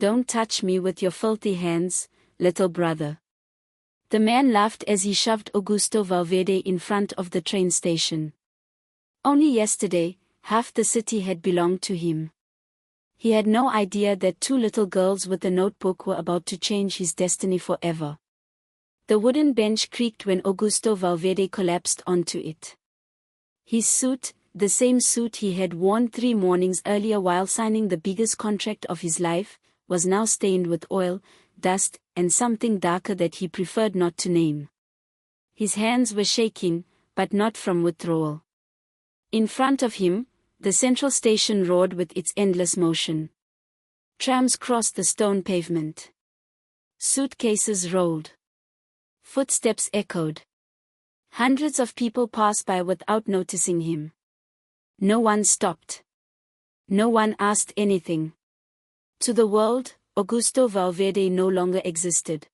Don't touch me with your filthy hands, little brother. The man laughed as he shoved Augusto Valverde in front of the train station. Only yesterday, half the city had belonged to him. He had no idea that two little girls with a notebook were about to change his destiny forever. The wooden bench creaked when Augusto Valverde collapsed onto it. His suit, the same suit he had worn 3 mornings earlier while signing the biggest contract of his life, was now stained with oil, dust, and something darker that he preferred not to name. His hands were shaking, but not from withdrawal. In front of him, the central station roared with its endless motion. Trams crossed the stone pavement. Suitcases rolled. Footsteps echoed. Hundreds of people passed by without noticing him. No one stopped. No one asked anything. To the world, Augusto Valverde no longer existed.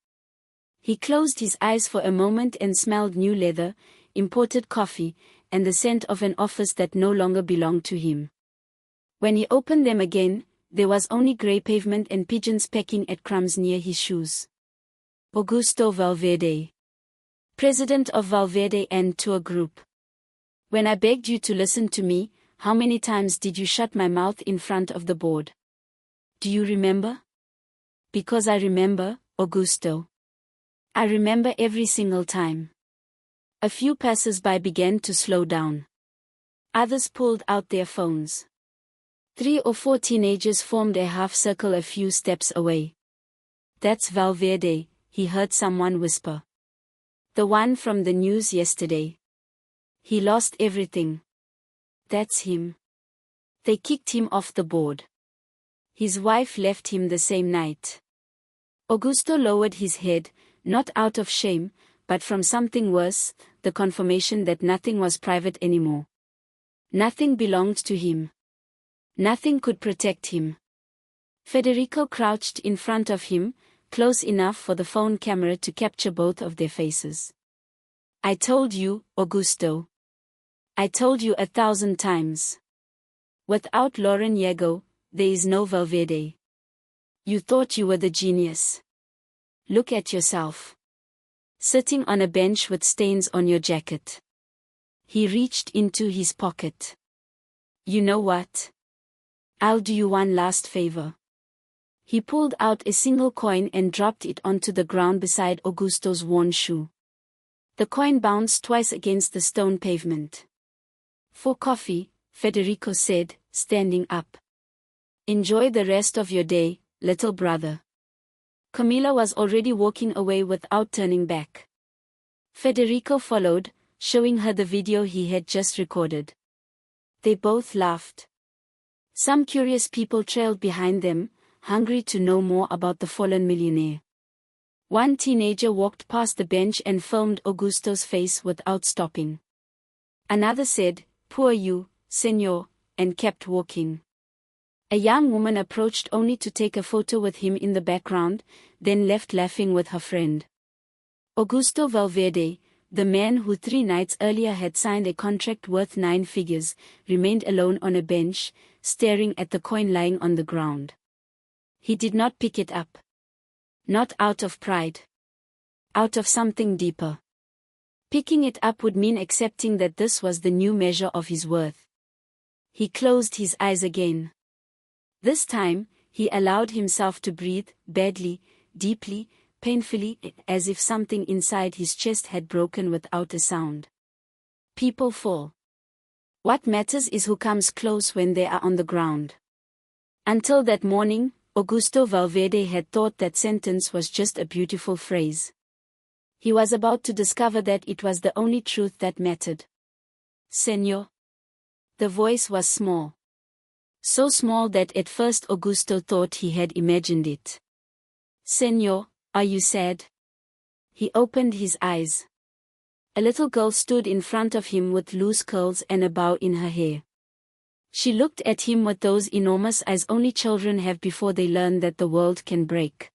He closed his eyes for a moment and smelled new leather, imported coffee, and the scent of an office that no longer belonged to him. When he opened them again, there was only grey pavement and pigeons pecking at crumbs near his shoes. Augusto Valverde, president of Valverde and Tour Group. When I begged you to listen to me, how many times did you shut my mouth in front of the board? Do you remember? Because I remember, Augusto. I remember every single time. A few passers-by began to slow down. Others pulled out their phones. 3 or 4 teenagers formed a half-circle a few steps away. That's Valverde, he heard someone whisper. The one from the news yesterday. He lost everything. That's him. They kicked him off the board. His wife left him the same night. Augusto lowered his head, not out of shame, but from something worse, the confirmation that nothing was private anymore. Nothing belonged to him. Nothing could protect him. Federico crouched in front of him, close enough for the phone camera to capture both of their faces. I told you, Augusto. I told you 1,000 times. Without Lauren Yago, there is no Valverde. You thought you were the genius. Look at yourself. Sitting on a bench with stains on your jacket. He reached into his pocket. You know what? I'll do you one last favor. He pulled out a single coin and dropped it onto the ground beside Augusto's worn shoe. The coin bounced twice against the stone pavement. For coffee, Federico said, standing up. Enjoy the rest of your day, little brother. Camila was already walking away without turning back. Federico followed, showing her the video he had just recorded. They both laughed. Some curious people trailed behind them, hungry to know more about the fallen millionaire. One teenager walked past the bench and filmed Augusto's face without stopping. Another said, "Poor you, senor," and kept walking. A young woman approached only to take a photo with him in the background, then left laughing with her friend. Augusto Valverde, the man who 3 nights earlier had signed a contract worth 9 figures, remained alone on a bench, staring at the coin lying on the ground. He did not pick it up. Not out of pride. Out of something deeper. Picking it up would mean accepting that this was the new measure of his worth. He closed his eyes again. This time, he allowed himself to breathe, badly, deeply, painfully, as if something inside his chest had broken without a sound. People fall. What matters is who comes close when they are on the ground. Until that morning, Augusto Valverde had thought that sentence was just a beautiful phrase. He was about to discover that it was the only truth that mattered. Señor. The voice was small. So small that at first Augusto thought he had imagined it. Señor, are you sad? He opened his eyes. A little girl stood in front of him with loose curls and a bow in her hair. She looked at him with those enormous eyes only children have before they learn that the world can break.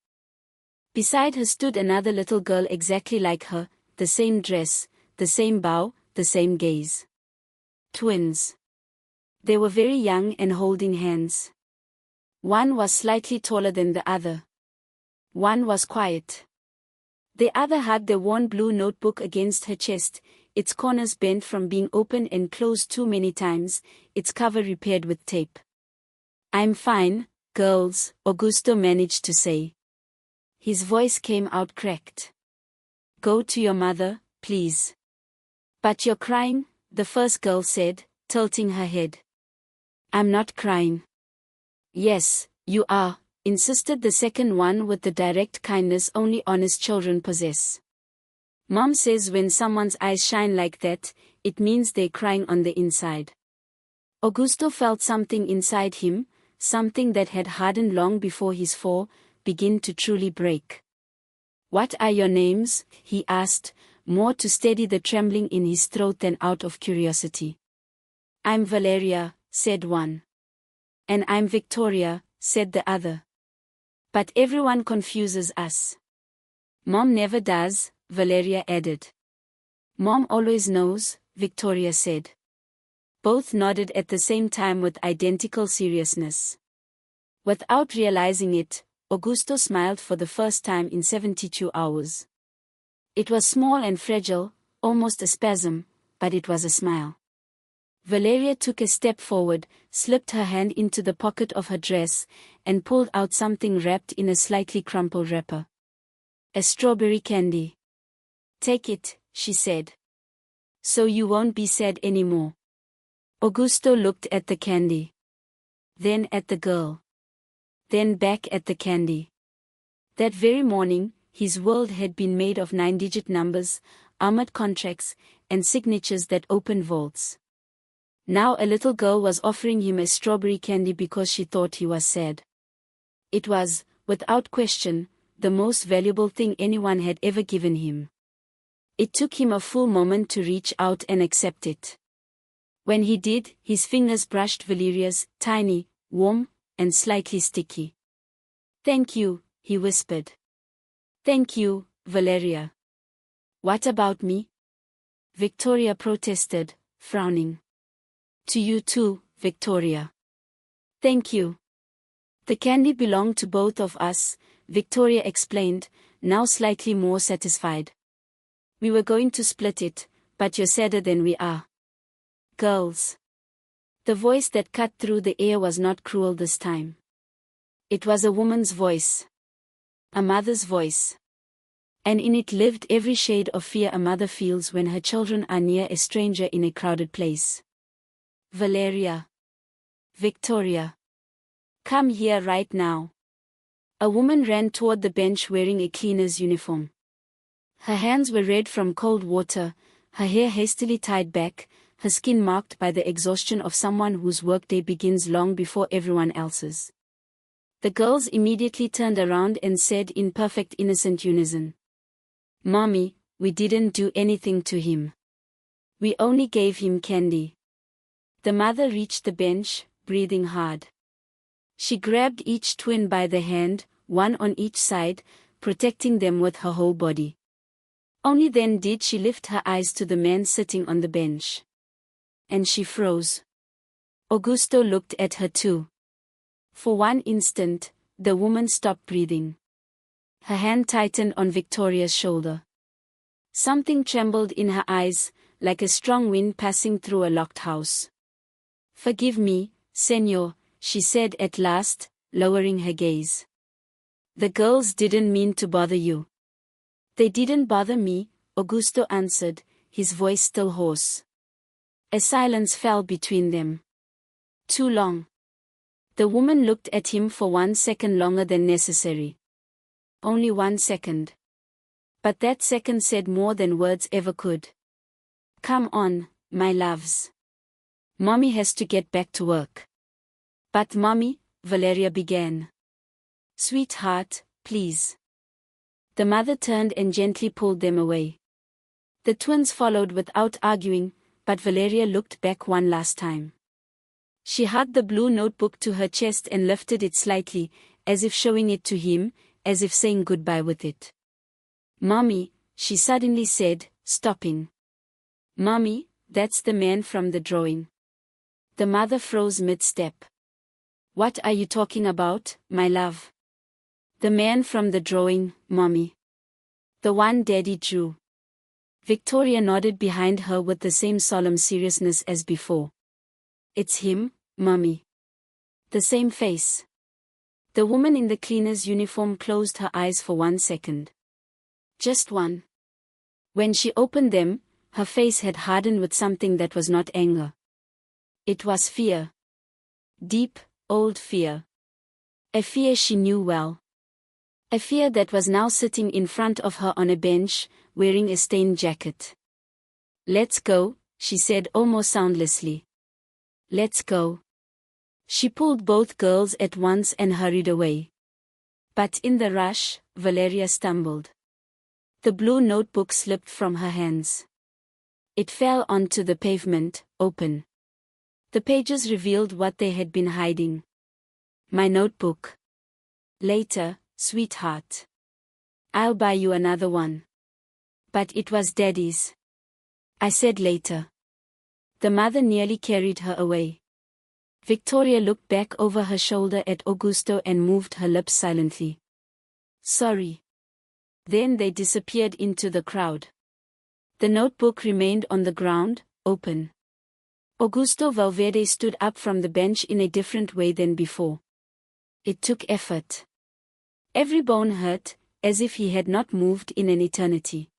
Beside her stood another little girl exactly like her, the same dress, the same bow, the same gaze. Twins. They were very young and holding hands. One was slightly taller than the other. One was quiet. The other had the worn blue notebook against her chest, its corners bent from being opened and closed too many times, its cover repaired with tape. "I'm fine, girls," Augusto managed to say. His voice came out cracked. "Go to your mother, please." "But you're crying," the first girl said, tilting her head. "I'm not crying." "Yes, you are," insisted the second one with the direct kindness only honest children possess. "Mom says when someone's eyes shine like that, it means they're crying on the inside." Augusto felt something inside him, something that had hardened long before his fall, begin to truly break. "What are your names?" he asked, more to steady the trembling in his throat than out of curiosity. "I'm Valeria," said one. "And I'm Victoria," said the other. "But everyone confuses us." "Mom never does," Valeria added. "Mom always knows," Victoria said. Both nodded at the same time with identical seriousness. Without realizing it, Augusto smiled for the first time in 72 hours. It was small and fragile, almost a spasm, but it was a smile. Valeria took a step forward, slipped her hand into the pocket of her dress, and pulled out something wrapped in a slightly crumpled wrapper. "A strawberry candy. Take it," she said. "So you won't be sad anymore." Augusto looked at the candy. Then at the girl. Then back at the candy. That very morning, his world had been made of 9-digit numbers, armored contracts, and signatures that opened vaults. Now a little girl was offering him a strawberry candy because she thought he was sad. It was, without question, the most valuable thing anyone had ever given him. It took him a full moment to reach out and accept it. When he did, his fingers brushed Valeria's, tiny, warm, and slightly sticky. "Thank you," he whispered. "Thank you, Valeria." "What about me?" Victoria protested, frowning. "To you too, Victoria." "Thank you. The candy belonged to both of us," Victoria explained, now slightly more satisfied. "We were going to split it, but you're sadder than we are." "Girls." The voice that cut through the air was not cruel this time. It was a woman's voice. A mother's voice. And in it lived every shade of fear a mother feels when her children are near a stranger in a crowded place. "Valeria. Victoria. Come here right now." A woman ran toward the bench wearing a cleaner's uniform. Her hands were red from cold water, her hair hastily tied back, her skin marked by the exhaustion of someone whose workday begins long before everyone else's. The girls immediately turned around and said in perfect innocent unison, "Mommy, we didn't do anything to him. We only gave him candy." The mother reached the bench, breathing hard. She grabbed each twin by the hand, one on each side, protecting them with her whole body. Only then did she lift her eyes to the man sitting on the bench. And she froze. Augusto looked at her too. For one instant, the woman stopped breathing. Her hand tightened on Victoria's shoulder. Something trembled in her eyes, like a strong wind passing through a locked house. "Forgive me, Senor," she said at last, lowering her gaze. "The girls didn't mean to bother you." "They didn't bother me," Augusto answered, his voice still hoarse. A silence fell between them. Too long. The woman looked at him for 1 second longer than necessary. Only 1 second. But that second said more than words ever could. "Come on, my loves. Mommy has to get back to work." "But Mommy," Valeria began. "Sweetheart, please." The mother turned and gently pulled them away. The twins followed without arguing, but Valeria looked back one last time. She hugged the blue notebook to her chest and lifted it slightly, as if showing it to him, as if saying goodbye with it. "Mommy," she suddenly said, stopping. "Mommy, that's the man from the drawing." The mother froze mid-step. What are you talking about, my love? The man from the drawing, Mommy. The one Daddy drew. Victoria nodded behind her with the same solemn seriousness as before. It's him, Mommy. The same face. The woman in the cleaner's uniform closed her eyes for 1 second. Just one. When she opened them, her face had hardened with something that was not anger. It was fear. Deep, old fear. A fear she knew well. A fear that was now sitting in front of her on a bench, wearing a stained jacket. Let's go, she said almost soundlessly. Let's go. She pulled both girls at once and hurried away. But in the rush, Valeria stumbled. The blue notebook slipped from her hands. It fell onto the pavement, open. The pages revealed what they had been hiding. My notebook. Later, sweetheart. I'll buy you another one. But it was Daddy's. I said later. The mother nearly carried her away. Victoria looked back over her shoulder at Augusto and moved her lips silently. Sorry. Then they disappeared into the crowd. The notebook remained on the ground, open. Augusto Valverde stood up from the bench in a different way than before. It took effort. Every bone hurt, as if he had not moved in an eternity.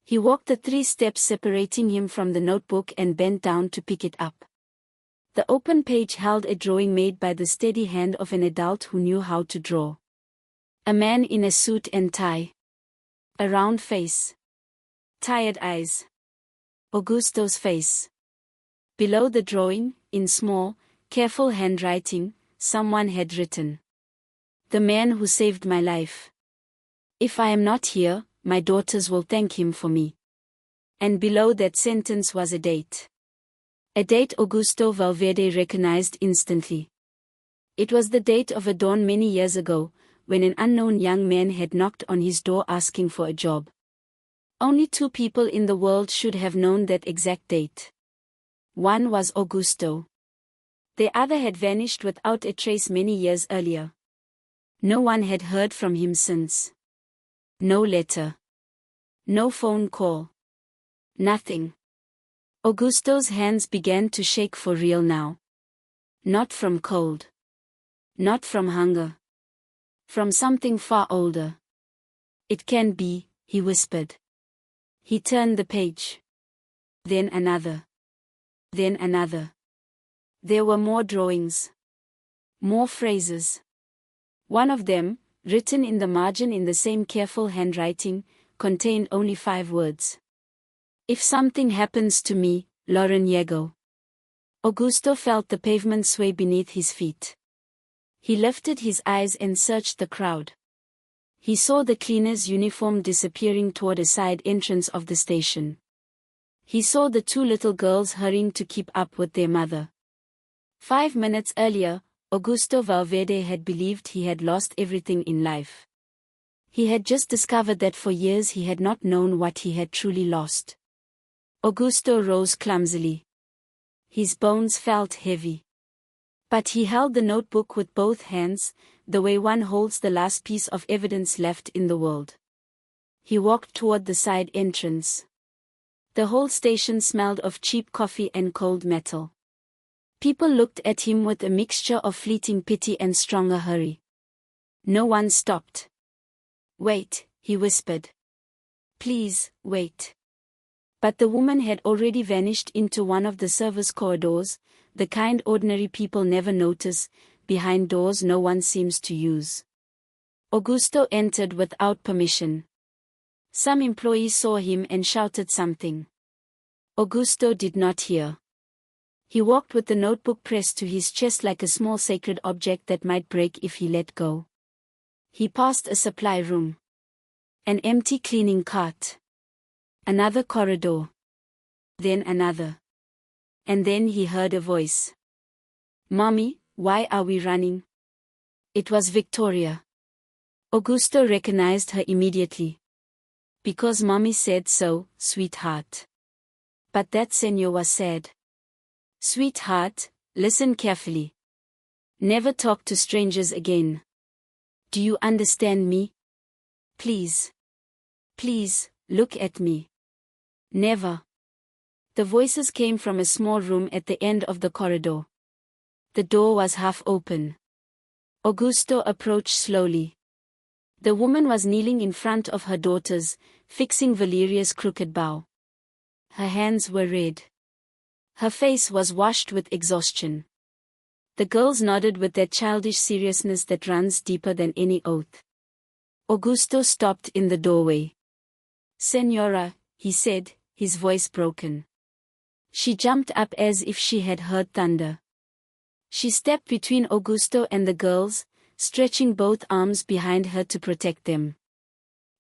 He walked the 3 steps separating him from the notebook and bent down to pick it up. The open page held a drawing made by the steady hand of an adult who knew how to draw. A man in a suit and tie. A round face. Tired eyes. Augusto's face. Below the drawing, in small, careful handwriting, someone had written. The man who saved my life. If I am not here, my daughters will thank him for me. And below that sentence was a date. A date Augusto Valverde recognized instantly. It was the date of a dawn many years ago, when an unknown young man had knocked on his door asking for a job. Only 2 people in the world should have known that exact date. One was Augusto. The other had vanished without a trace many years earlier. No one had heard from him since. No letter. No phone call. Nothing. Augusto's hands began to shake for real now. Not from cold. Not from hunger. From something far older. It can be, he whispered. He turned the page. Then another. Then another. There were more drawings. More phrases. One of them, written in the margin in the same careful handwriting, contained only 5 words. If something happens to me, Lauren Diego. Augusto felt the pavement sway beneath his feet. He lifted his eyes and searched the crowd. He saw the cleaner's uniform disappearing toward a side entrance of the station. He saw the 2 little girls hurrying to keep up with their mother. 5 minutes earlier, Augusto Valverde had believed he had lost everything in life. He had just discovered that for years he had not known what he had truly lost. Augusto rose clumsily. His bones felt heavy. But he held the notebook with both hands, the way one holds the last piece of evidence left in the world. He walked toward the side entrance. The whole station smelled of cheap coffee and cold metal. People looked at him with a mixture of fleeting pity and stronger hurry. No one stopped. Wait, he whispered. Please, wait. But the woman had already vanished into one of the service corridors, the kind ordinary people never notice, behind doors no one seems to use. Augusto entered without permission. Some employees saw him and shouted something. Augusto did not hear. He walked with the notebook pressed to his chest like a small sacred object that might break if he let go. He passed a supply room. An empty cleaning cart. Another corridor. Then another. And then he heard a voice. Mommy, why are we running? It was Victoria. Augusto recognized her immediately. Because Mommy said so, sweetheart. But that senor was sad. Sweetheart, listen carefully. Never talk to strangers again. Do you understand me? Please. Please, look at me. Never. The voices came from a small room at the end of the corridor. The door was half open. Augusto approached slowly. The woman was kneeling in front of her daughters, fixing Valeria's crooked bow. Her hands were red. Her face was washed with exhaustion. The girls nodded with that childish seriousness that runs deeper than any oath. Augusto stopped in the doorway. "Señora," he said, his voice broken. She jumped up as if she had heard thunder. She stepped between Augusto and the girls, stretching both arms behind her to protect them.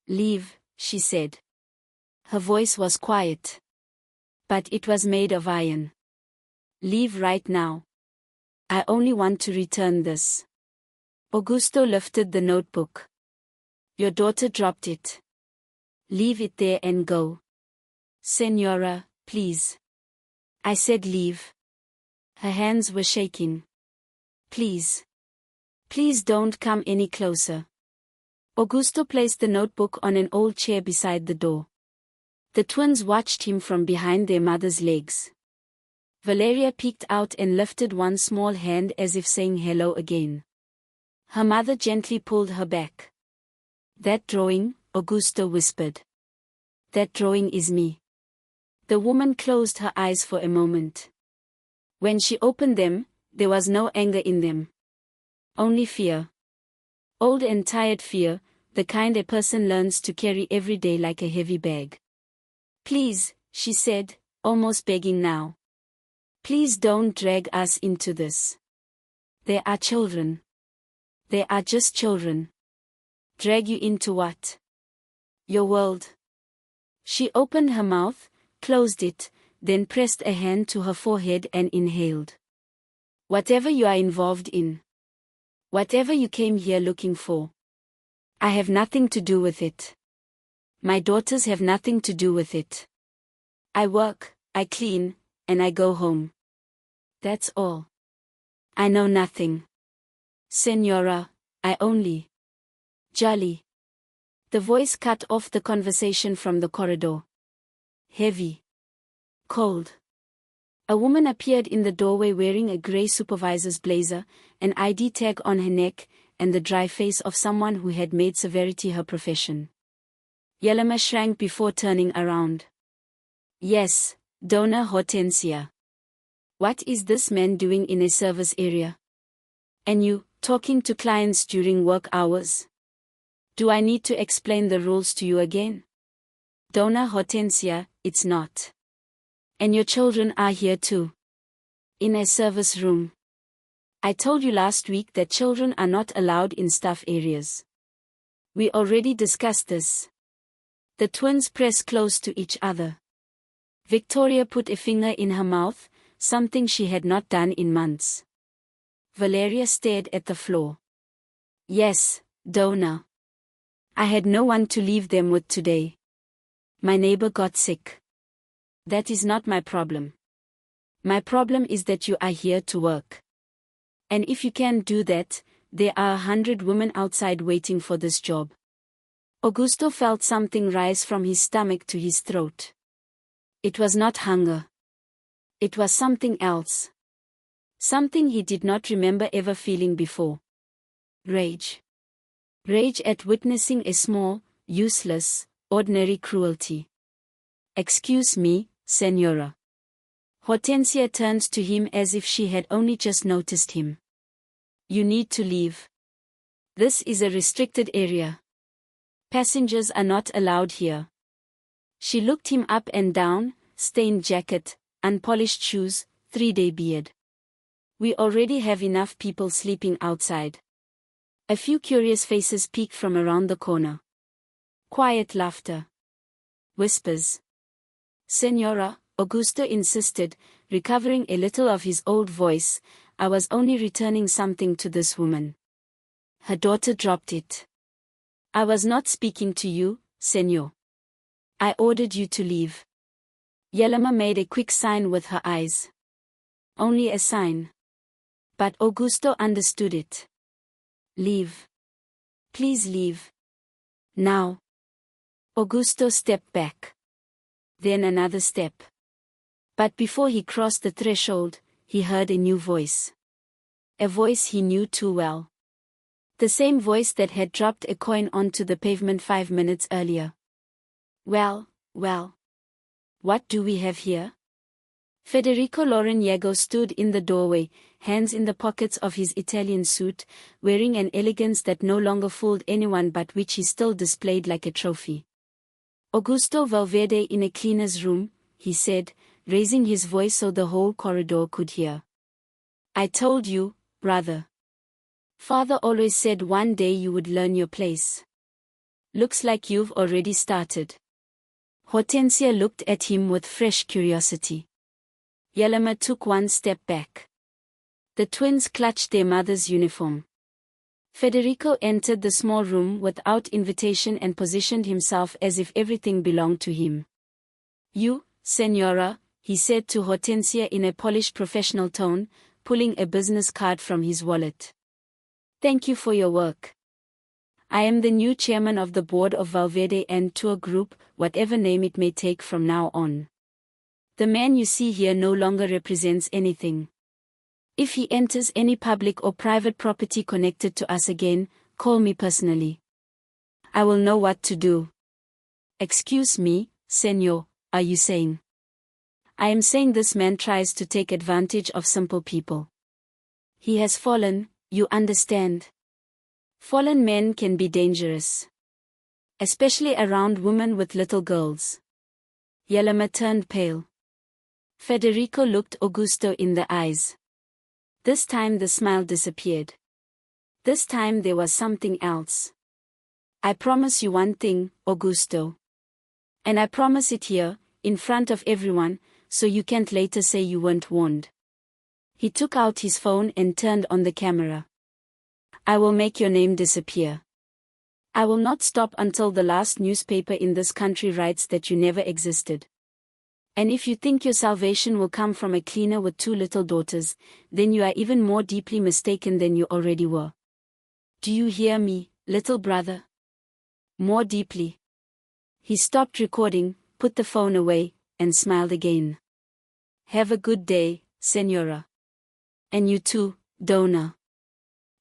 "Leave," she said. Her voice was quiet. But it was made of iron. "Leave right now. I only want to return this." Augusto lifted the notebook. "Your daughter dropped it. Leave it there and go." "Señora, please." "I said leave." Her hands were shaking. "Please. Please don't come any closer." Augusto placed the notebook on an old chair beside the door. The twins watched him from behind their mother's legs. Valeria peeked out and lifted one small hand as if saying hello again. Her mother gently pulled her back. "That drawing," Augusto whispered. "That drawing is me." The woman closed her eyes for a moment. When she opened them, there was no anger in them. Only fear. Old and tired fear, the kind a person learns to carry every day like a heavy bag. "Please," she said, almost begging now. "Please don't drag us into this. They are children. They are just children." "Drag you into what?" "Your world." She opened her mouth, closed it, then pressed a hand to her forehead and inhaled. "Whatever you are involved in. Whatever you came here looking for. I have nothing to do with it. My daughters have nothing to do with it. I work, I clean, and I go home. That's all. I know nothing. Señora, I only. Jolly." The voice cut off the conversation from the corridor. Heavy. Cold. A woman appeared in the doorway wearing a grey supervisor's blazer, an ID tag on her neck, and the dry face of someone who had made severity her profession. Yelena shrank before turning around. "Yes, Dona Hortensia. What is this man doing in a service area? And you, talking to clients during work hours? Do I need to explain the rules to you again?" "Dona Hortensia, it's not. And your children are here too. In a service room. I told you last week that children are not allowed in staff areas. We already discussed this." The twins pressed close to each other. Victoria put a finger in her mouth, something she had not done in months. Valeria stared at the floor. "Yes, Dona. I had no one to leave them with today. My neighbor got sick. That is not my problem. My problem is that you are here to work. And if you can't do that, there are 100 women outside waiting for this job." Augusto felt something rise from his stomach to his throat. It was not hunger. It was something else. Something he did not remember ever feeling before. Rage. Rage at witnessing a small, useless, ordinary cruelty. "Excuse me, Señora." Hortensia turned to him as if she had only just noticed him. "You need to leave. This is a restricted area. Passengers are not allowed here." She looked him up and down, stained jacket, unpolished shoes, 3-day beard. "We already have enough people sleeping outside." A few curious faces peeked from around the corner. Quiet laughter. Whispers. "Señora," Augusto insisted, recovering a little of his old voice, "I was only returning something to this woman. Her daughter dropped it. I was not speaking to you, Señor. I ordered you to leave." Yelena made a quick sign with her eyes. Only a sign. But Augusto understood it. Leave. Please leave. Now. Augusto stepped back. Then another step. But before he crossed the threshold, he heard a new voice. A voice he knew too well. The same voice that had dropped a coin onto the pavement 5 minutes earlier. Well. What do we have here? Federico Laureniego stood in the doorway, hands in the pockets of his Italian suit, wearing an elegance that no longer fooled anyone but which he still displayed like a trophy. Augusto Valverde in a cleaner's room, he said, raising his voice so the whole corridor could hear. I told you, brother. Father always said one day you would learn your place. Looks like you've already started. Hortensia looked at him with fresh curiosity. Yelema took one step back. The twins clutched their mother's uniform. Federico entered the small room without invitation and positioned himself as if everything belonged to him. You, Senora, he said to Hortensia in a polished professional tone, pulling a business card from his wallet. Thank you for your work. I am the new chairman of the board of Valverde and Tour Group, whatever name it may take from now on. The man you see here no longer represents anything. If he enters any public or private property connected to us again, call me personally. I will know what to do. Excuse me, senor, are you saying? I am saying this man tries to take advantage of simple people. He has fallen, you understand? Fallen men can be dangerous. Especially around women with little girls. Yelema turned pale. Federico looked Augusto in the eyes. This time the smile disappeared. This time there was something else. I promise you one thing, Augusto. And I promise it here, in front of everyone, so you can't later say you weren't warned. He took out his phone and turned on the camera. I will make your name disappear. I will not stop until the last newspaper in this country writes that you never existed. And if you think your salvation will come from a cleaner with 2 little daughters, then you are even more deeply mistaken than you already were. Do you hear me, little brother? More deeply. He stopped recording, put the phone away, and smiled again. Have a good day, senora. And you too, Donna.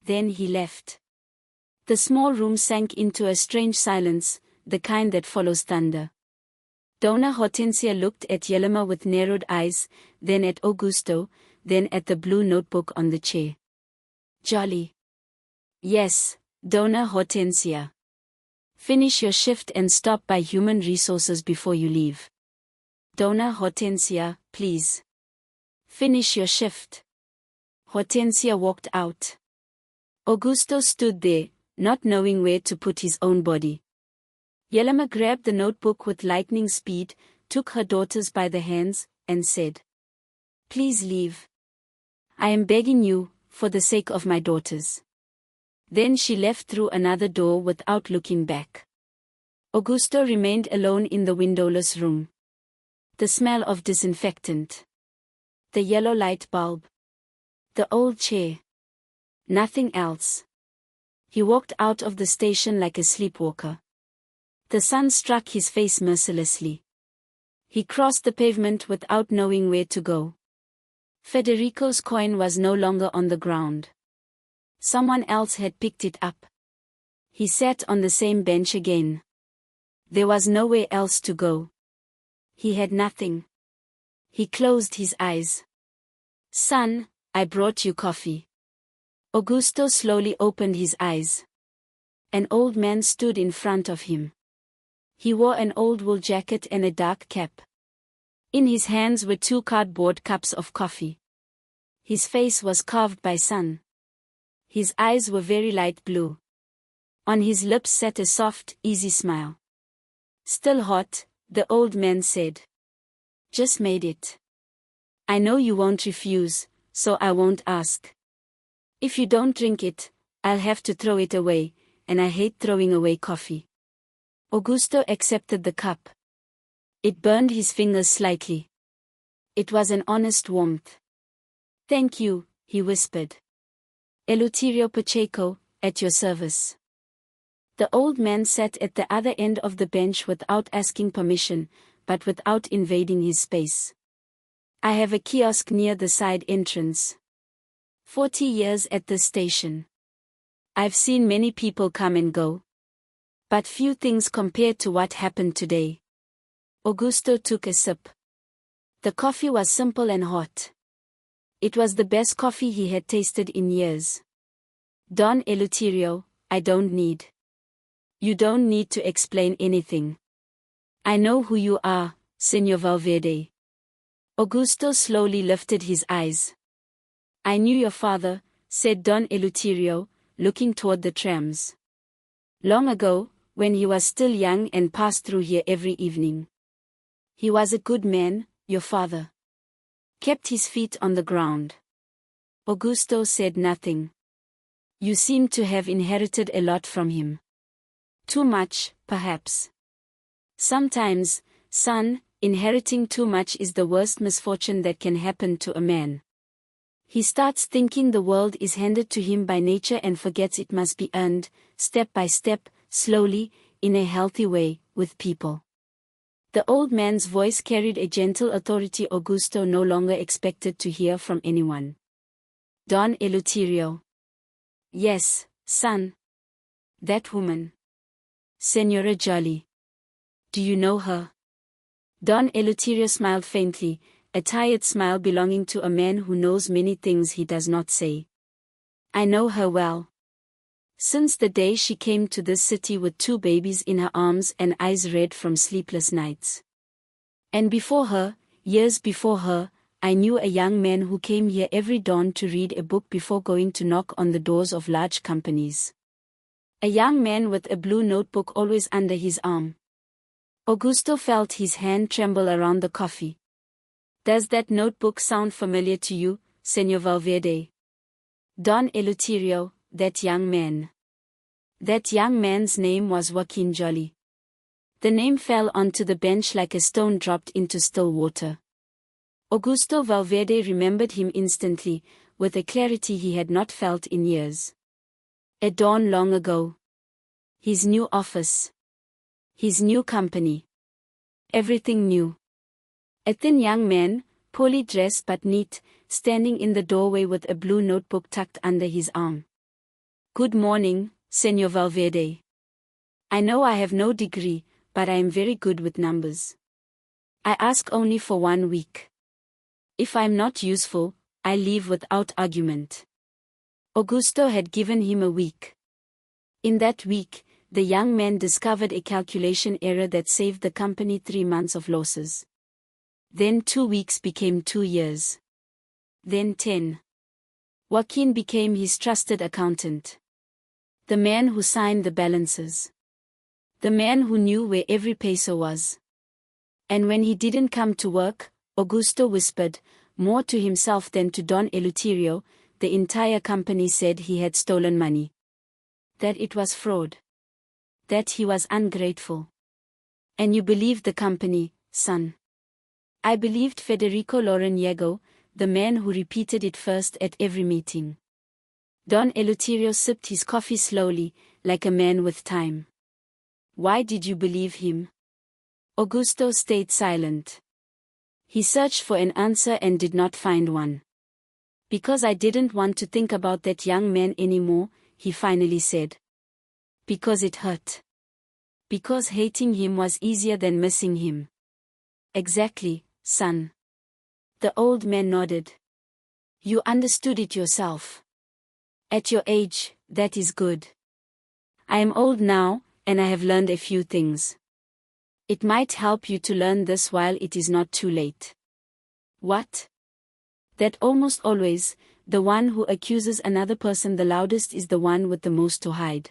Then he left. The small room sank into a strange silence, the kind that follows thunder. Donna Hortensia looked at Yelema with narrowed eyes, then at Augusto, then at the blue notebook on the chair. Jolly. Yes, Donna Hortensia. Finish your shift and stop by Human Resources before you leave. Donna Hortensia, please. Finish your shift. Hortensia walked out. Augusto stood there, not knowing where to put his own body. Yelema grabbed the notebook with lightning speed, took her daughters by the hands, and said, Please leave. I am begging you, for the sake of my daughters. Then she left through another door without looking back. Augusto remained alone in the windowless room. The smell of disinfectant. The yellow light bulb. The old chair. Nothing else. He walked out of the station like a sleepwalker. The sun struck his face mercilessly. He crossed the pavement without knowing where to go. Federico's coin was no longer on the ground. Someone else had picked it up. He sat on the same bench again. There was nowhere else to go. He had nothing. He closed his eyes. Son, I brought you coffee. Augusto slowly opened his eyes. An old man stood in front of him. He wore an old wool jacket and a dark cap. In his hands were 2 cardboard cups of coffee. His face was carved by sun. His eyes were very light blue. On his lips sat a soft, easy smile. Still hot, the old man said. Just made it. I know you won't refuse, so I won't ask. If you don't drink it, I'll have to throw it away, and I hate throwing away coffee. Augusto accepted the cup. It burned his fingers slightly. It was an honest warmth. Thank you, he whispered. Eleuterio Pacheco, at your service. The old man sat at the other end of the bench without asking permission, but without invading his space. I have a kiosk near the side entrance. 40 years at this station. I've seen many people come and go. But few things compared to what happened today. Augusto took a sip. The coffee was simple and hot. It was the best coffee he had tasted in years. Don Eleuterio, I don't need. You don't need to explain anything. I know who you are, Señor Valverde. Augusto slowly lifted his eyes. I knew your father, said Don Eleuterio, looking toward the trams. Long ago, when he was still young and passed through here every evening. He was a good man, your father. Kept his feet on the ground. Augusto said nothing. You seem to have inherited a lot from him. Too much, perhaps. Sometimes, son, inheriting too much is the worst misfortune that can happen to a man. He starts thinking the world is handed to him by nature and forgets it must be earned, step by step, slowly, in a healthy way, with people. The old man's voice carried a gentle authority Augusto no longer expected to hear from anyone. Don Eleuterio. Yes, son. That woman. Señora Jolie. Do you know her? Don Eleuterio smiled faintly, a tired smile belonging to a man who knows many things he does not say. I know her well. Since the day she came to this city with 2 babies in her arms and eyes red from sleepless nights. And before her, years before her, I knew a young man who came here every dawn to read a book before going to knock on the doors of large companies. A young man with a blue notebook always under his arm. Augusto felt his hand tremble around the coffee. Does that notebook sound familiar to you, Señor Valverde? Don Eleuterio, that young man. That young man's name was Joaquin Jolie. The name fell onto the bench like a stone dropped into still water. Augusto Valverde remembered him instantly, with a clarity he had not felt in years. A dawn long ago. His new office. His new company. Everything new. A thin young man, poorly dressed but neat, standing in the doorway with a blue notebook tucked under his arm. Good morning, Señor Valverde. I know I have no degree, but I am very good with numbers. I ask only for 1 week. If I am not useful, I leave without argument. Augusto had given him a week. In that week, the young man discovered a calculation error that saved the company 3 months of losses. Then 2 weeks became 2 years. Then 10. Joaquin became his trusted accountant. The man who signed the balances. The man who knew where every peso was. And when he didn't come to work, Augusto whispered, more to himself than to Don Eleuterio, the entire company said he had stolen money. That it was fraud. That he was ungrateful. And you believed the company, son. I believed Federico Loreniego, the man who repeated it first at every meeting. Don Eleuterio sipped his coffee slowly, like a man with time. Why did you believe him? Augusto stayed silent. He searched for an answer and did not find one. Because I didn't want to think about that young man anymore, he finally said. Because it hurt. Because hating him was easier than missing him. Exactly, son. The old man nodded. You understood it yourself. At your age, that is good. I am old now, and I have learned a few things. It might help you to learn this while it is not too late. What? That almost always, the one who accuses another person the loudest is the one with the most to hide.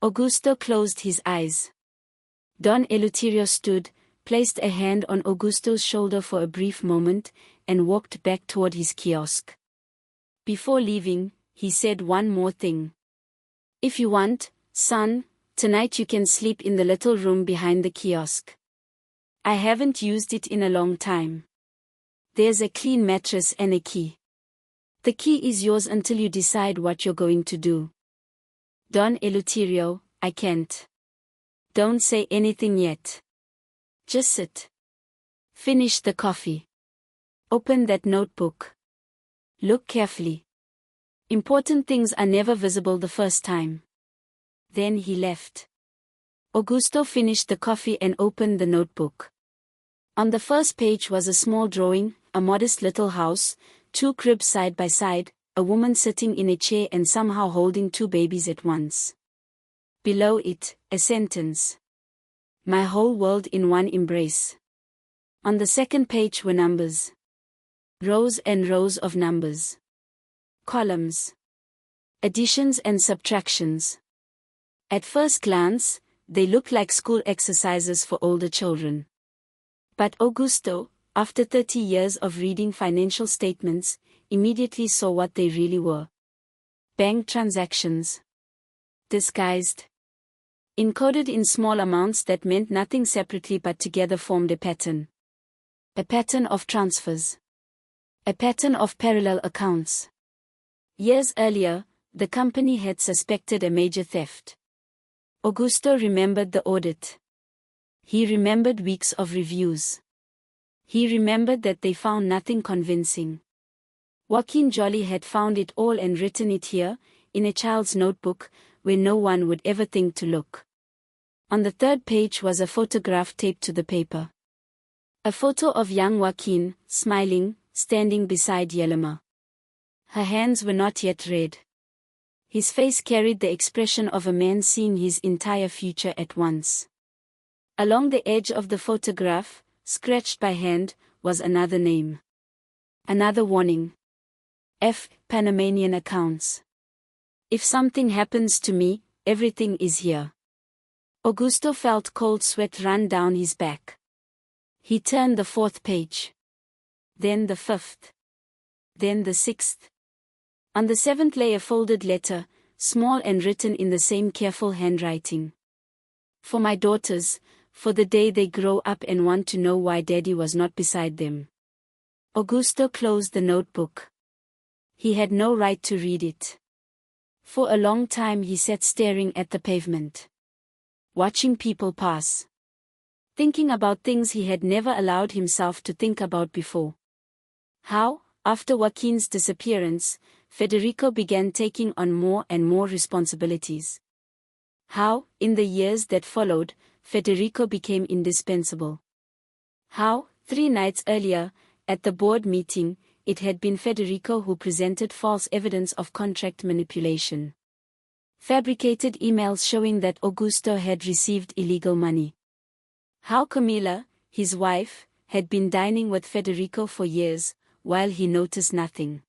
Augusto closed his eyes. Don Eleuterio stood, placed a hand on Augusto's shoulder for a brief moment, and walked back toward his kiosk. Before leaving, he said one more thing. If you want, son, tonight you can sleep in the little room behind the kiosk. I haven't used it in a long time. There's a clean mattress and a key. The key is yours until you decide what you're going to do. Don Eleuterio, I can't. Don't say anything yet. Just sit. Finish the coffee. Open that notebook. Look carefully. Important things are never visible the first time. Then he left. Augusto finished the coffee and opened the notebook. On the first page was a small drawing, a modest little house, 2 cribs side by side, a woman sitting in a chair and somehow holding 2 babies at once. Below it, a sentence. My whole world in one embrace. On the second page were numbers. Rows and rows of numbers. Columns. Additions and subtractions. At first glance, they looked like school exercises for older children. But Augusto, after 30 years of reading financial statements, immediately saw what they really were. Bank transactions. Disguised. Encoded in small amounts that meant nothing separately but together formed a pattern. A pattern of transfers. A pattern of parallel accounts. Years earlier, the company had suspected a major theft. Augusto remembered the audit. He remembered weeks of reviews. He remembered that they found nothing convincing. Joaquin Jolly had found it all and written it here, in a child's notebook, where no one would ever think to look. On the third page was a photograph taped to the paper. A photo of young Joaquin, smiling, standing beside Yelima. Her hands were not yet red. His face carried the expression of a man seeing his entire future at once. Along the edge of the photograph, scratched by hand, was another name. Another warning. F. Panamanian accounts. If something happens to me, everything is here. Augusto felt cold sweat run down his back. He turned the 4th page. Then the 5th. Then the 6th. On the 7th lay a folded letter, small and written in the same careful handwriting. For my daughters, for the day they grow up and want to know why Daddy was not beside them. Augusto closed the notebook. He had no right to read it. For a long time he sat staring at the pavement. Watching people pass. Thinking about things he had never allowed himself to think about before. How, after Joaquin's disappearance, Federico began taking on more and more responsibilities. How, in the years that followed, Federico became indispensable. How, 3 nights earlier, at the board meeting, it had been Federico who presented false evidence of contract manipulation. Fabricated emails showing that Augusto had received illegal money. How Camila, his wife, had been dining with Federico for years, while he noticed nothing.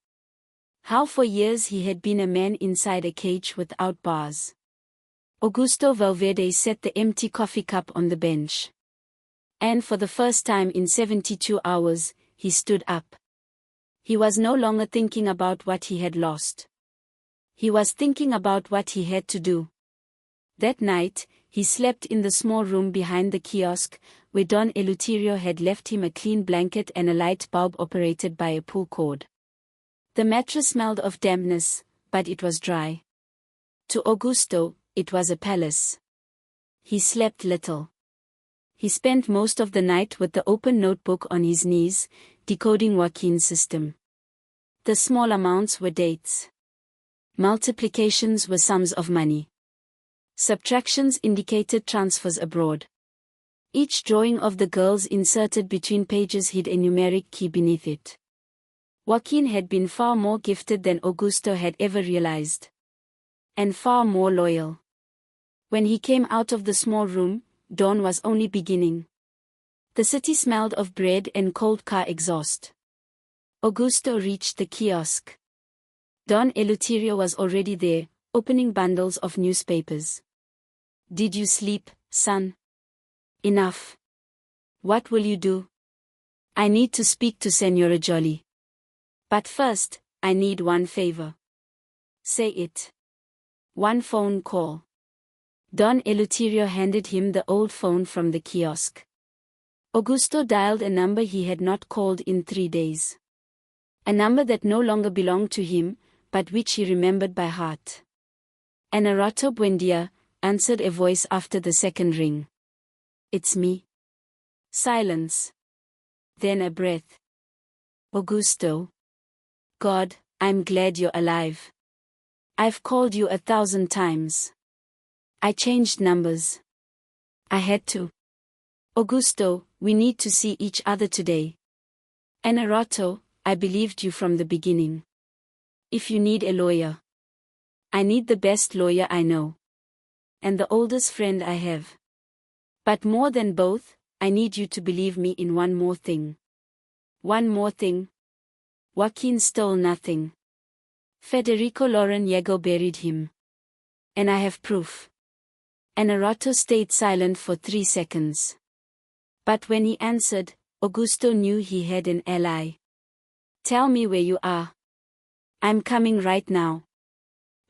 How for years he had been a man inside a cage without bars. Augusto Valverde set the empty coffee cup on the bench. And for the first time in 72 hours, he stood up. He was no longer thinking about what he had lost. He was thinking about what he had to do. That night, he slept in the small room behind the kiosk, where Don Eleuterio had left him a clean blanket and a light bulb operated by a pull cord. The mattress smelled of dampness, but it was dry. To Augusto, it was a palace. He slept little. He spent most of the night with the open notebook on his knees, decoding Joaquin's system. The small amounts were dates. Multiplications were sums of money. Subtractions indicated transfers abroad. Each drawing of the girls inserted between pages hid a numeric key beneath it. Joaquin had been far more gifted than Augusto had ever realized. And far more loyal. When he came out of the small room, dawn was only beginning. The city smelled of bread and cold car exhaust. Augusto reached the kiosk. Don Eleuterio was already there, opening bundles of newspapers. Did you sleep, son? Enough. What will you do? I need to speak to Senora Jolly. But first, I need one favor. Say it. One phone call. Don Eleuterio handed him the old phone from the kiosk. Augusto dialed a number he had not called in 3 days. A number that no longer belonged to him, but which he remembered by heart. "Enerato Buendia," answered a voice after the second ring. "It's me." Silence. Then a breath. "Augusto. God, I'm glad you're alive. I've called you 1,000 times. I changed numbers. I had to. Augusto, we need to see each other today. Enerato, I believed you from the beginning. If you need a lawyer, I need the best lawyer I know. And the oldest friend I have. But more than both, I need you to believe me in one more thing." One more thing? Joaquin stole nothing. Federico Lauraniego buried him. And I have proof. Enerato stayed silent for 3 seconds. But when he answered, Augusto knew he had an ally. "Tell me where you are." "I'm coming right now."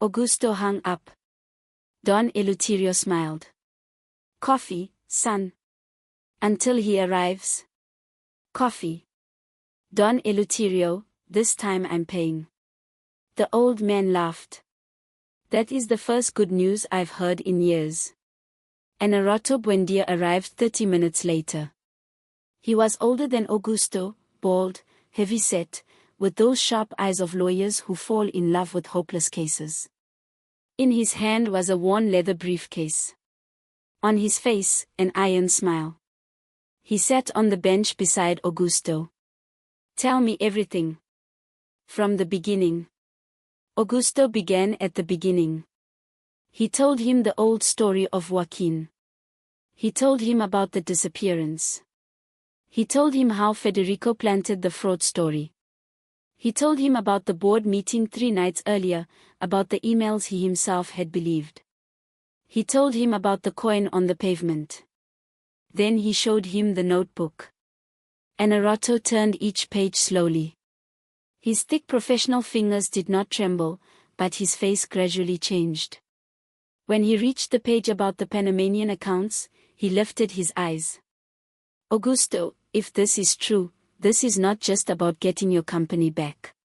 Augusto hung up. Don Eleuterio smiled. "Coffee, son?" "Until he arrives." "Coffee." "Don Eleuterio, this time I'm paying." The old man laughed. "That is the first good news I've heard in years." Enerato Buendia arrived 30 minutes later. He was older than Augusto, bald, heavy-set, with those sharp eyes of lawyers who fall in love with hopeless cases. In his hand was a worn leather briefcase. On his face, an iron smile. He sat on the bench beside Augusto. "Tell me everything. From the beginning." Augusto began at the beginning. He told him the old story of Joaquin. He told him about the disappearance. He told him how Federico planted the fraud story. He told him about the board meeting 3 nights earlier, about the emails he himself had believed. He told him about the coin on the pavement. Then he showed him the notebook. Enerato turned each page slowly. His thick professional fingers did not tremble, but his face gradually changed. When he reached the page about the Panamanian accounts, he lifted his eyes. "Augusto, if this is true, this is not just about getting your company back.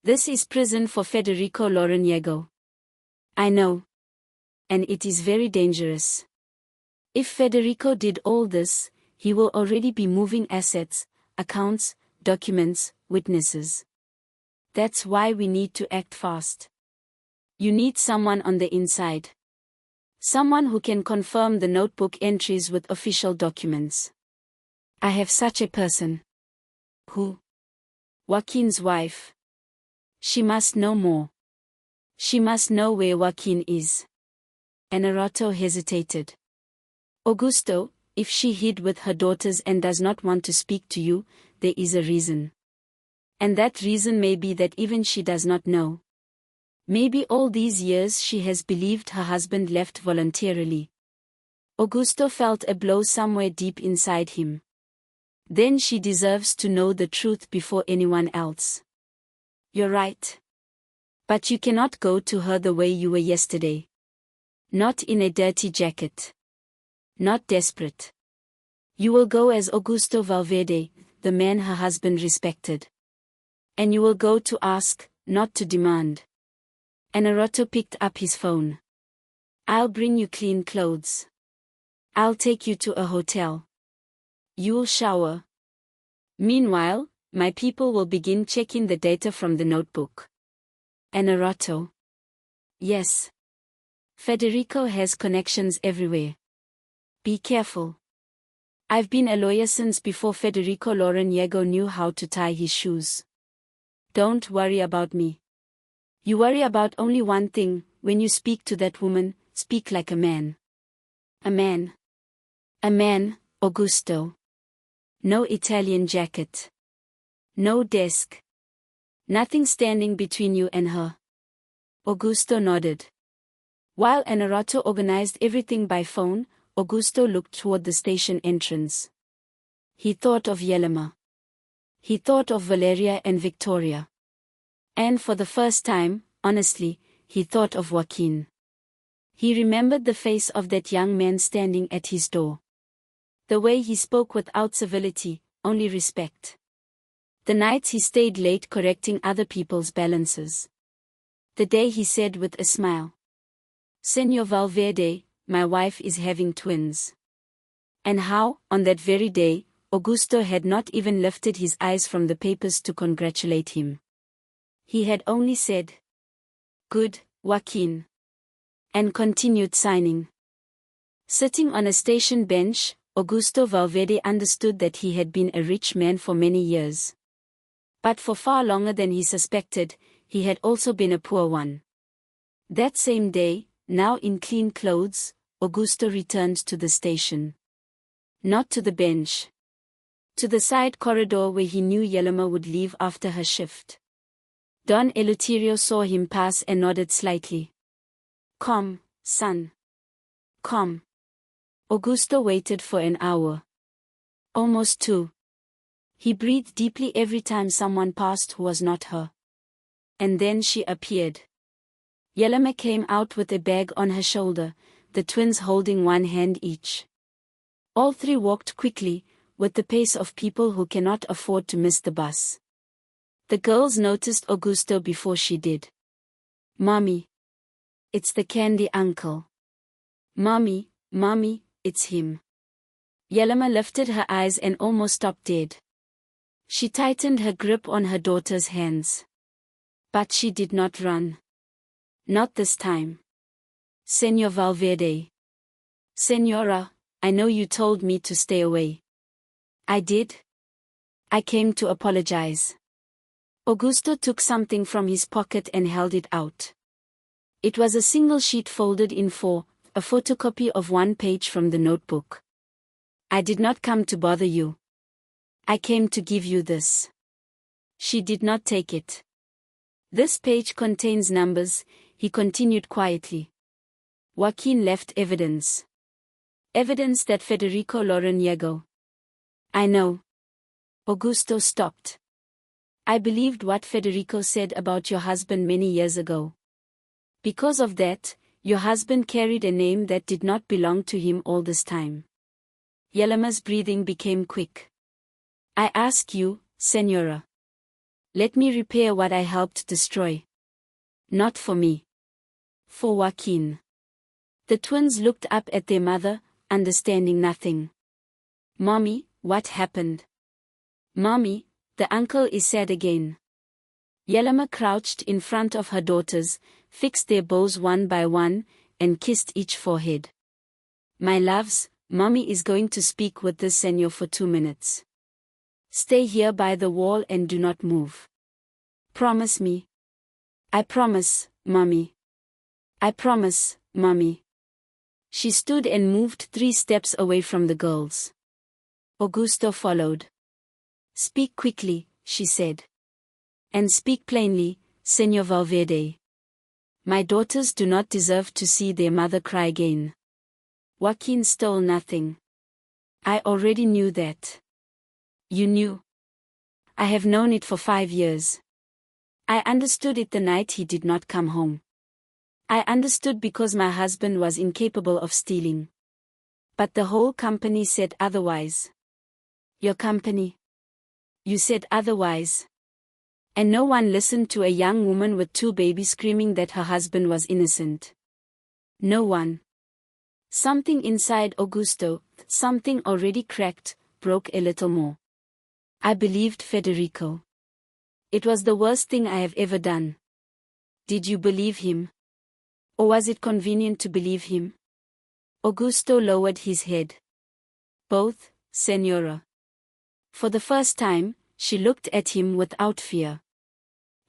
This is prison for Federico Lauraniego." "I know. And it is very dangerous. If Federico did all this, he will already be moving assets, accounts, documents, witnesses. That's why we need to act fast. You need someone on the inside. Someone who can confirm the notebook entries with official documents." "I have such a person." "Who?" "Joaquin's wife. She must know more. She must know where Joaquin is." Enerato hesitated. "Augusto, if she hid with her daughters and does not want to speak to you, there is a reason. And that reason may be that even she does not know. Maybe all these years she has believed her husband left voluntarily." Augusto felt a blow somewhere deep inside him. "Then she deserves to know the truth before anyone else." "You're right. But you cannot go to her the way you were yesterday. Not in a dirty jacket. Not desperate. You will go as Augusto Valverde, the man her husband respected. And you will go to ask, not to demand." Enerato picked up his phone. "I'll bring you clean clothes. I'll take you to a hotel. You'll shower. Meanwhile, my people will begin checking the data from the notebook." Enerato. "Yes. Federico has connections everywhere. Be careful. I've been a lawyer since before Federico Lauraniego knew how to tie his shoes. Don't worry about me. You worry about only one thing: when you speak to that woman, speak like a man." "A man. A man, Augusto. No Italian jacket. No desk. Nothing standing between you and her." Augusto nodded. While Enerato organized everything by phone, Augusto looked toward the station entrance. He thought of Yelema. He thought of Valeria and Victoria. And for the first time, honestly, he thought of Joaquin. He remembered the face of that young man standing at his door. The way he spoke without civility, only respect. The nights he stayed late correcting other people's balances. The day he said with a smile, "Señor Valverde, my wife is having twins." And how, on that very day, Augusto had not even lifted his eyes from the papers to congratulate him. He had only said, "Good, Joaquin," and continued signing. Sitting on a station bench, Augusto Valverde understood that he had been a rich man for many years. But for far longer than he suspected, he had also been a poor one. That same day, now in clean clothes, Augusto returned to the station. Not to the bench. To the side corridor where he knew Yelema would leave after her shift. Don Eleuterio saw him pass and nodded slightly. "Come, son. Come." Augusto waited for an hour. Almost 2. He breathed deeply every time someone passed who was not her. And then she appeared. Yelema came out with a bag on her shoulder, the twins holding one hand each. All three walked quickly, with the pace of people who cannot afford to miss the bus. The girls noticed Augusto before she did. "Mommy. It's the candy uncle. Mommy, Mommy, it's him." Yelema lifted her eyes and almost stopped dead. She tightened her grip on her daughter's hands. But she did not run. Not this time. "Señor Valverde. Señora, I know you told me to stay away." "I did. I came to apologize." Augusto took something from his pocket and held it out. It was a single sheet folded in 4, a photocopy of one page from the notebook. "I did not come to bother you. I came to give you this." She did not take it. "This page contains numbers," he continued quietly. "Joaquin left evidence. Evidence that Federico Loreniego." "I know." Augusto stopped. "I believed what Federico said about your husband many years ago. Because of that, your husband carried a name that did not belong to him all this time." Yelema's breathing became quick. "I ask you, Señora. Let me repair what I helped destroy. Not for me. For Joaquin." The twins looked up at their mother, understanding nothing. "Mommy, what happened?" "Mommy, the uncle is sad again." Yelema crouched in front of her daughters, fixed their bows one by one, and kissed each forehead. "My loves, Mommy is going to speak with this señor for 2 minutes. Stay here by the wall and do not move. Promise me." "I promise, Mommy. I promise, Mommy." She stood and moved 3 steps away from the girls. Augusto followed. "Speak quickly," she said. "And speak plainly, Señor Valverde. My daughters do not deserve to see their mother cry again. Joaquin stole nothing. I already knew that." "You knew?" "I have known it for 5 years. I understood it the night he did not come home. I understood because my husband was incapable of stealing. But the whole company said otherwise." "Your company? You said otherwise." "And no one listened to a young woman with 2 babies screaming that her husband was innocent. No one." Something inside Augusto, something already cracked, broke a little more. "I believed Federico. It was the worst thing I have ever done." "Did you believe him? Or was it convenient to believe him?" Augusto lowered his head. "Both, Señora." For the first time, she looked at him without fear.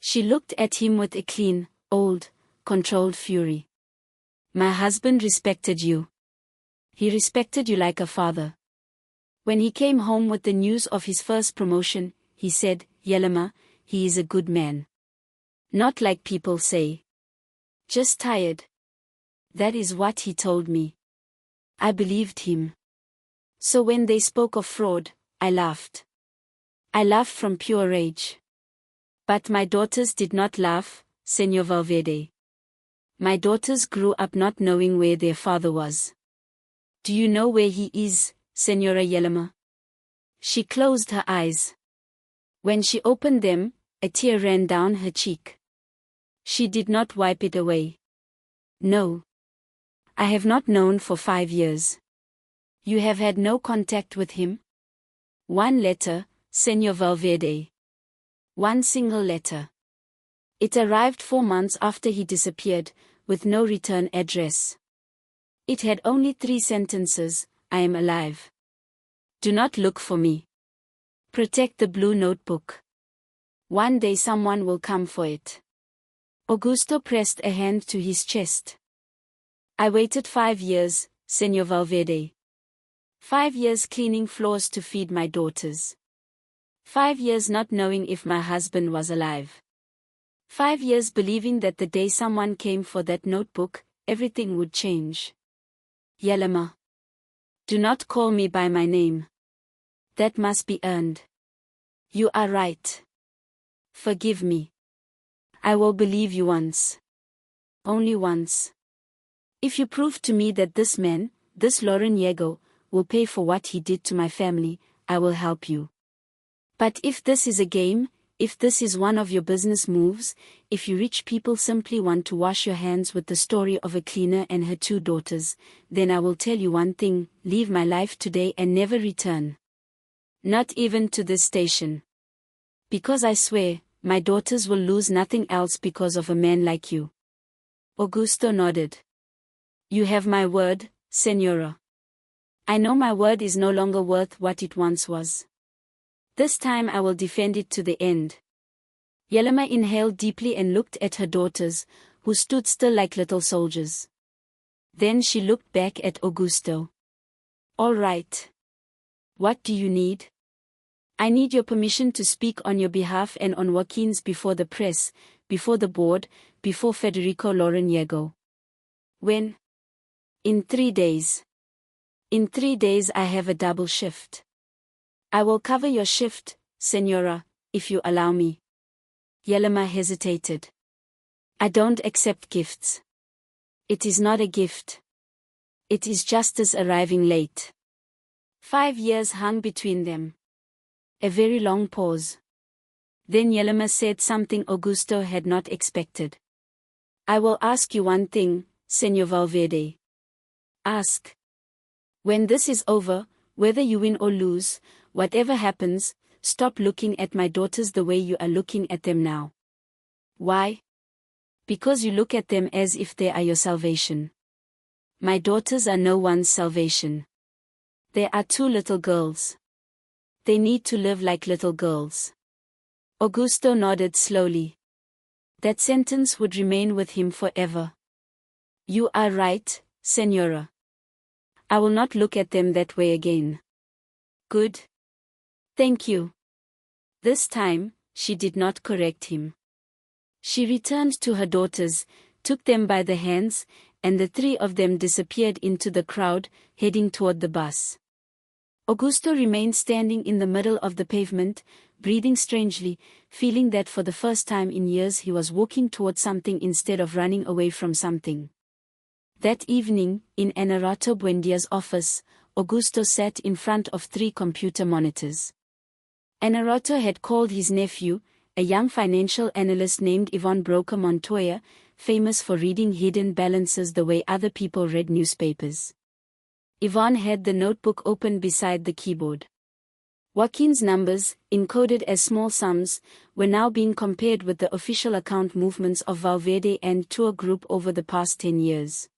She looked at him with a clean, old, controlled fury. "My husband respected you. He respected you like a father. When he came home with the news of his first promotion, he said, 'Yelema, he is a good man. Not like people say. Just tired.' That is what he told me. I believed him. So when they spoke of fraud, I laughed. I laughed from pure rage. But my daughters did not laugh, Señor Valverde. My daughters grew up not knowing where their father was. Do you know where he is, Señora Yelema?" She closed her eyes. When she opened them, a tear ran down her cheek. She did not wipe it away. No. I have not known for 5 years. You have had no contact with him? One letter, Señor Valverde. One single letter. It arrived 4 months after he disappeared, with no return address. It had only 3 sentences: I am alive. Do not look for me. Protect the blue notebook. One day someone will come for it. Augusto pressed a hand to his chest. I waited 5 years, Señor Valverde. 5 years cleaning floors to feed my daughters. 5 years not knowing if my husband was alive. 5 years believing that the day someone came for that notebook, everything would change. Yelema. Do not call me by my name. That must be earned. You are right. Forgive me. I will believe you once. Only once. If you prove to me that this man, this Loreniego, will pay for what he did to my family, I will help you. But if this is a game, if this is one of your business moves, if you rich people simply want to wash your hands with the story of a cleaner and her 2 daughters, then I will tell you one thing: leave my life today and never return. Not even to this station. Because I swear, my daughters will lose nothing else because of a man like you. Augusto nodded. You have my word, Señora. I know my word is no longer worth what it once was. This time I will defend it to the end. Yelema inhaled deeply and looked at her daughters, who stood still like little soldiers. Then she looked back at Augusto. All right. What do you need? I need your permission to speak on your behalf and on Joaquin's before the press, before the board, before Federico Loreniego. When? In 3 days. In 3 days I have a double shift. I will cover your shift, Señora, if you allow me. Yelema hesitated. I don't accept gifts. It is not a gift. It is justice arriving late. 5 years hung between them. A very long pause. Then Yelema said something Augusto had not expected. I will ask you one thing, Señor Valverde. Ask. When this is over, whether you win or lose, whatever happens, stop looking at my daughters the way you are looking at them now. Why? Because you look at them as if they are your salvation. My daughters are no one's salvation. They are 2 little girls. They need to live like little girls. Augusto nodded slowly. That sentence would remain with him forever. You are right, Señora. I will not look at them that way again. Good. Thank you. This time, she did not correct him. She returned to her daughters, took them by the hands, and the 3 of them disappeared into the crowd, heading toward the bus. Augusto remained standing in the middle of the pavement, breathing strangely, feeling that for the first time in years he was walking toward something instead of running away from something. That evening, in Enarato Buendia's office, Augusto sat in front of 3 computer monitors. Enarato had called his nephew, a young financial analyst named Yvonne Broca Montoya, famous for reading hidden balances the way other people read newspapers. Yvonne had the notebook open beside the keyboard. Joaquin's numbers, encoded as small sums, were now being compared with the official account movements of Valverde and Tour Group over the past 10 years.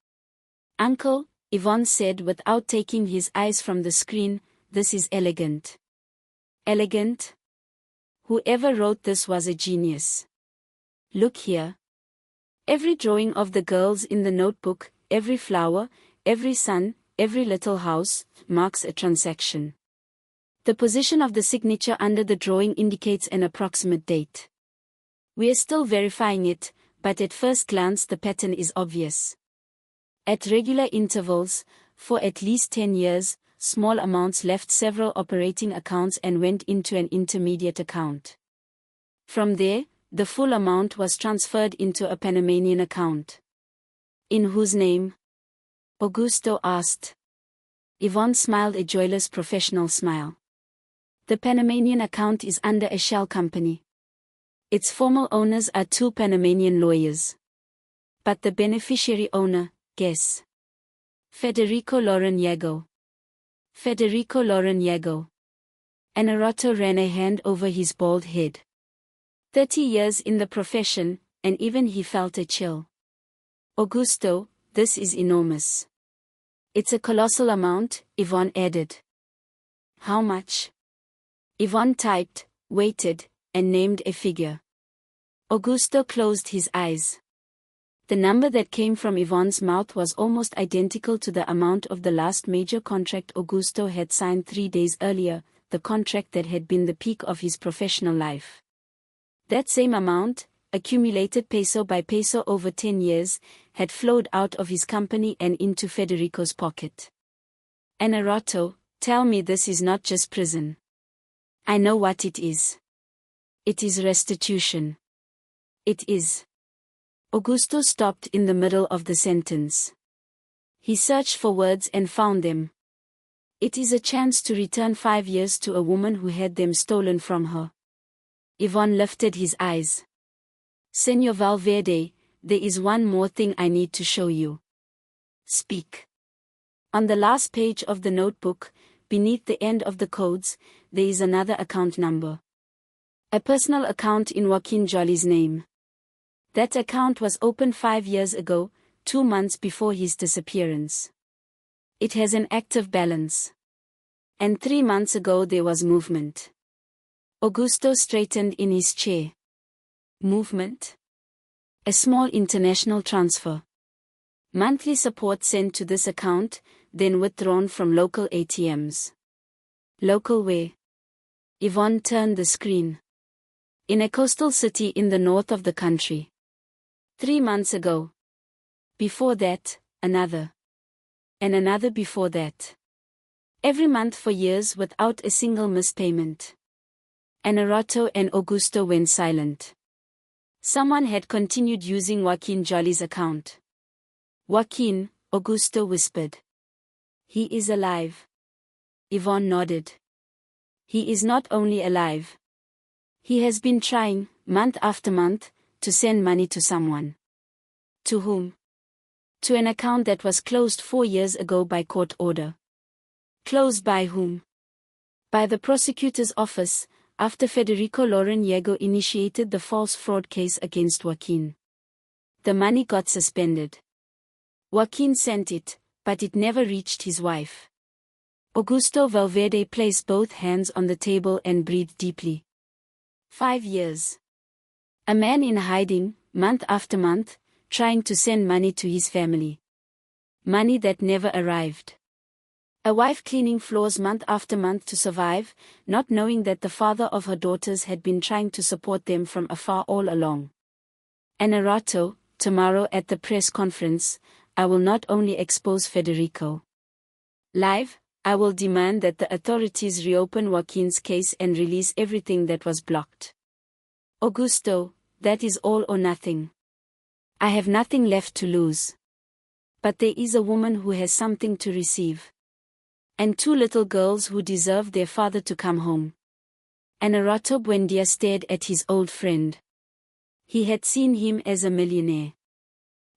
Uncle, Yvonne said without taking his eyes from the screen, this is elegant. Elegant? Whoever wrote this was a genius. Look here. Every drawing of the girls in the notebook, every flower, every sun, every little house, marks a transaction. The position of the signature under the drawing indicates an approximate date. We are still verifying it, but at first glance the pattern is obvious. At regular intervals, for at least 10 years, small amounts left several operating accounts and went into an intermediate account. From there, the full amount was transferred into a Panamanian account. In whose name? Augusto asked. Yvonne smiled a joyless professional smile. The Panamanian account is under a shell company. Its formal owners are two Panamanian lawyers. But the beneficiary owner, guess. Federico Loreniego. Federico Loreniego. Anarato ran a hand over his bald head. 30 years in the profession, and even he felt a chill. Augusto, this is enormous. It's a colossal amount, Yvonne added. How much? Yvonne typed, waited, and named a figure. Augusto closed his eyes. The number that came from Yvonne's mouth was almost identical to the amount of the last major contract Augusto had signed 3 days earlier, the contract that had been the peak of his professional life. That same amount, accumulated peso by peso over 10 years, had flowed out of his company and into Federico's pocket. Anarato, tell me this is not just prison. I know what it is. It is restitution. It is. Augusto stopped in the middle of the sentence. He searched for words and found them. It is a chance to return 5 years to a woman who had them stolen from her. Yvonne lifted his eyes. Señor Valverde, there is one more thing I need to show you. Speak. On the last page of the notebook, beneath the end of the codes, there is another account number. A personal account in Joaquin Jolly's name. That account was opened 5 years ago, 2 months before his disappearance. It has an active balance. And 3 months ago there was movement. Augusto straightened in his chair. Movement? A small international transfer. Monthly support sent to this account, then withdrawn from local ATMs. Local where? Yvonne turned the screen. In a coastal city in the north of the country. 3 months ago. Before that, another. And another before that. Every month for years without a single missed payment. Anarato and Augusto went silent. Someone had continued using Joaquin Jolly's account. Joaquin, Augusto whispered. He is alive. Yvonne nodded. He is not only alive. He has been trying, month after month, to send money to someone. To whom? To an account that was closed 4 years ago by court order. Closed by whom? By the prosecutor's office, after Federico Loreniego initiated the false fraud case against Joaquin. The money got suspended. Joaquin sent it, but it never reached his wife. Augusto Valverde placed both hands on the table and breathed deeply. 5 years. A man in hiding, month after month, trying to send money to his family. Money that never arrived. A wife cleaning floors month after month to survive, not knowing that the father of her daughters had been trying to support them from afar all along. Anarato, tomorrow at the press conference, I will not only expose Federico. Live, I will demand that the authorities reopen Joaquin's case and release everything that was blocked. Augusto, that is all or nothing. I have nothing left to lose. But there is a woman who has something to receive. And 2 little girls who deserve their father to come home. Anarato Buendia stared at his old friend. He had seen him as a millionaire.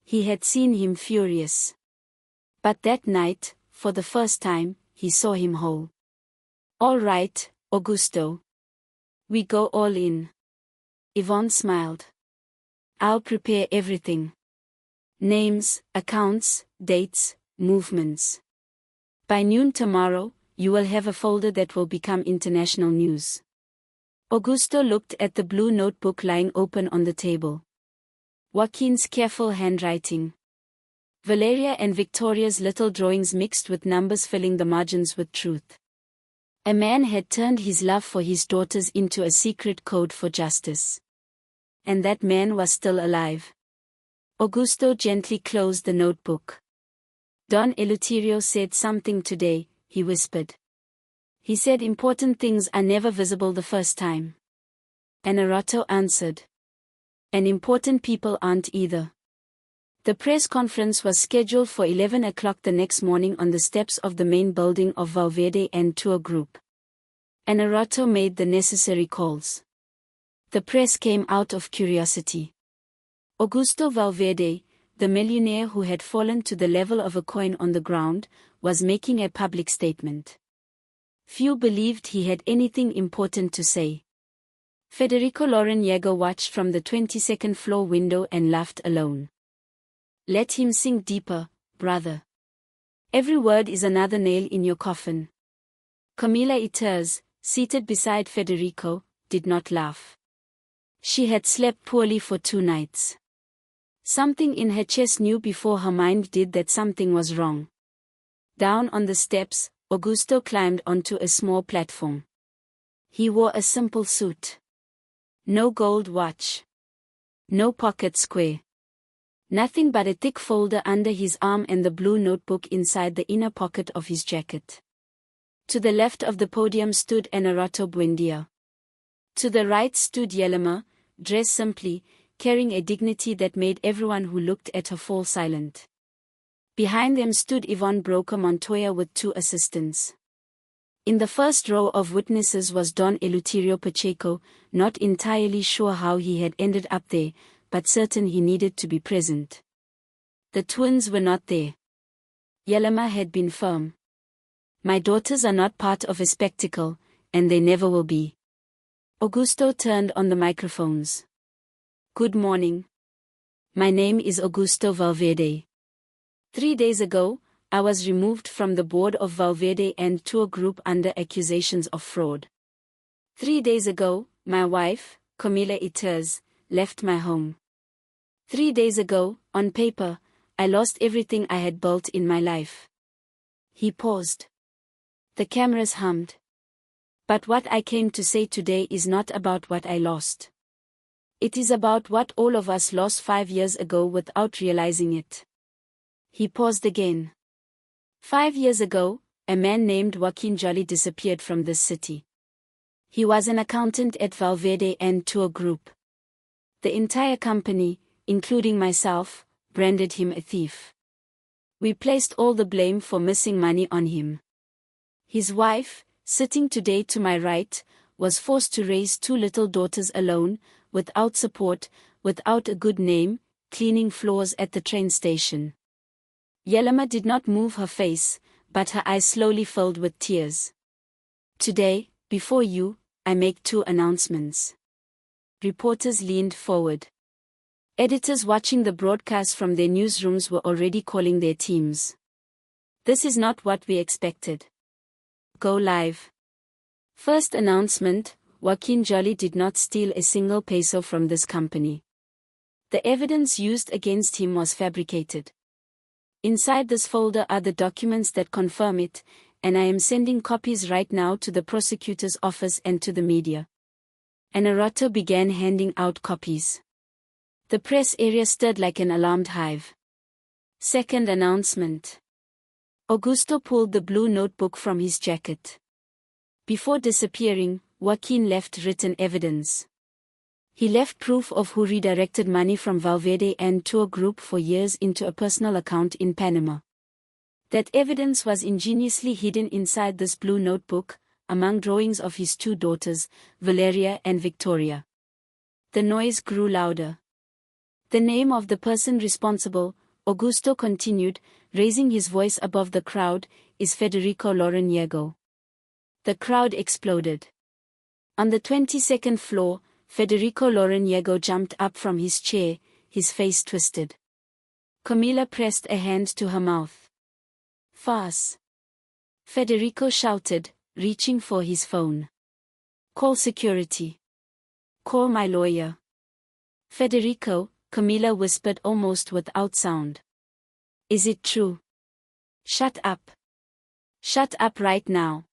He had seen him furious. But that night, for the first time, he saw him whole. All right, Augusto. We go all in. Yvonne smiled. I'll prepare everything. Names, accounts, dates, movements. By noon tomorrow, you will have a folder that will become international news. Augusto looked at the blue notebook lying open on the table. Joaquin's careful handwriting. Valeria and Victoria's little drawings mixed with numbers filling the margins with truth. A man had turned his love for his daughters into a secret code for justice. And that man was still alive. Augusto gently closed the notebook. Don Eleuterio said something today, he whispered. He said important things are never visible the first time. Anarato answered. And important people aren't either. The press conference was scheduled for 11 o'clock the next morning on the steps of the main building of Valverde and Tour Group. and Arato made the necessary calls. The press came out of curiosity. Augusto Valverde, the millionaire who had fallen to the level of a coin on the ground, was making a public statement. Few believed he had anything important to say. Federico Loreniego watched from the 22nd floor window and laughed alone. Let him sink deeper, brother. Every word is another nail in your coffin. Camila Iters, seated beside Federico, did not laugh. She had slept poorly for 2 nights. Something in her chest knew before her mind did that something was wrong. Down on the steps, Augusto climbed onto a small platform. He wore a simple suit. No gold watch. No pocket square. Nothing but a thick folder under his arm and the blue notebook inside the inner pocket of his jacket. To the left of the podium stood Enarato Buendia. To the right stood Yelema, dressed simply, carrying a dignity that made everyone who looked at her fall silent. Behind them stood Yvonne Broca Montoya with 2 assistants. In the first row of witnesses was Don Eleuterio Pacheco, not entirely sure how he had ended up there, but certain he needed to be present. The twins were not there. Yelema had been firm. My daughters are not part of a spectacle, and they never will be. Augusto turned on the microphones. Good morning. My name is Augusto Valverde. 3 days ago, I was removed from the board of Valverde and Tour Group under accusations of fraud. 3 days ago, my wife, Camila Iters, left my home. 3 days ago, on paper, I lost everything I had built in my life. He paused. The cameras hummed. But what I came to say today is not about what I lost. It is about what all of us lost 5 years ago without realizing it. He paused again. 5 years ago, a man named Joaquin Jolly disappeared from this city. He was an accountant at Valverde and Tour Group. The entire company, including myself, branded him a thief. We placed all the blame for missing money on him. His wife, sitting today to my right, was forced to raise 2 little daughters alone, without support, without a good name, cleaning floors at the train station. Yelema did not move her face, but her eyes slowly filled with tears. Today, before you, I make 2 announcements. Reporters leaned forward. Editors watching the broadcast from their newsrooms were already calling their teams. This is not what we expected. Go live. First announcement, Joaquin Jolly did not steal a single peso from this company. The evidence used against him was fabricated. Inside this folder are the documents that confirm it, and I am sending copies right now to the prosecutor's office and to the media. Enarato began handing out copies. The press area stirred like an alarmed hive. Second announcement. Augusto pulled the blue notebook from his jacket. Before disappearing, Joaquin left written evidence. He left proof of who redirected money from Valverde and Tour Group for years into a personal account in Panama. That evidence was ingeniously hidden inside this blue notebook, among drawings of his 2 daughters, Valeria and Victoria. The noise grew louder. The name of the person responsible, Augusto continued, raising his voice above the crowd, is Federico Loreniego. The crowd exploded. On the 22nd floor, Federico Loreniego jumped up from his chair, his face twisted. Camila pressed a hand to her mouth. Farce! Federico shouted, reaching for his phone. Call security. Call my lawyer. Federico, Camila whispered almost without sound. Is it true? Shut up. Shut up right now.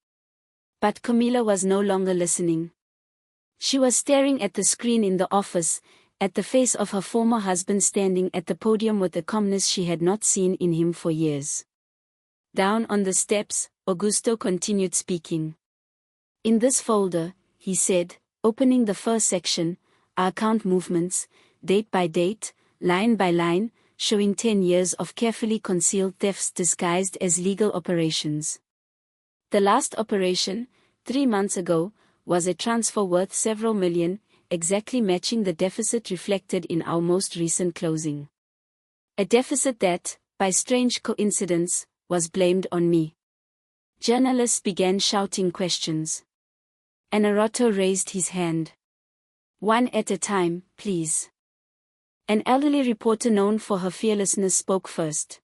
But Camila was no longer listening. She was staring at the screen in the office, at the face of her former husband standing at the podium with a calmness she had not seen in him for years. Down on the steps, Augusto continued speaking. In this folder, he said, opening the first section, are account movements, date by date, line by line, showing 10 years of carefully concealed thefts disguised as legal operations. The last operation, 3 months ago, was a transfer worth several million, exactly matching the deficit reflected in our most recent closing. A deficit that, by strange coincidence, was blamed on me. Journalists began shouting questions. An orator raised his hand. One at a time, please. An elderly reporter known for her fearlessness spoke first.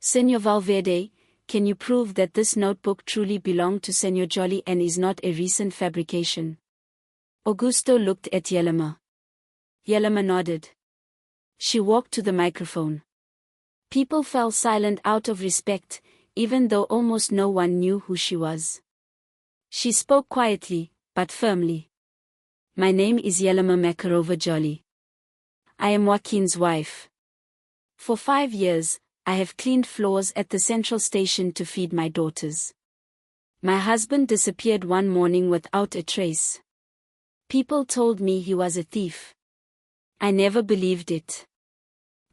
Senor Valverde, can you prove that this notebook truly belonged to Senor Jolly and is not a recent fabrication? Augusto looked at Yelema. Yelema nodded. She walked to the microphone. People fell silent out of respect, even though almost no one knew who she was. She spoke quietly, but firmly. My name is Yelema Makarova Jolly. I am Joaquin's wife. For 5 years, I have cleaned floors at the central station to feed my daughters. My husband disappeared one morning without a trace. People told me he was a thief. I never believed it.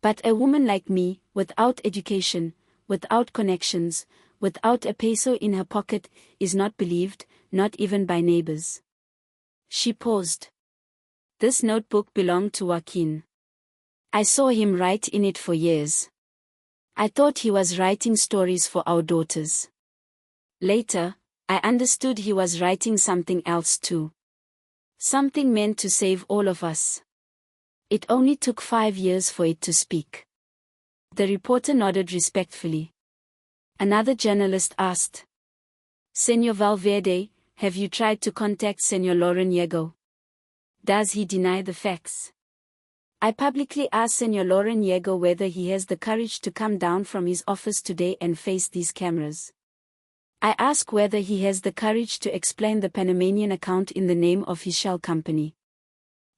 But a woman like me, without education, without connections, without a peso in her pocket, is not believed, not even by neighbors. She paused. This notebook belonged to Joaquin. I saw him write in it for years. I thought he was writing stories for our daughters. Later, I understood he was writing something else too. Something meant to save all of us. It only took 5 years for it to speak. The reporter nodded respectfully. Another journalist asked, Senor Valverde, have you tried to contact Senor Loreniego? Does he deny the facts? I publicly asked Senor Loreniego whether he has the courage to come down from his office today and face these cameras. I ask whether he has the courage to explain the Panamanian account in the name of his shell company.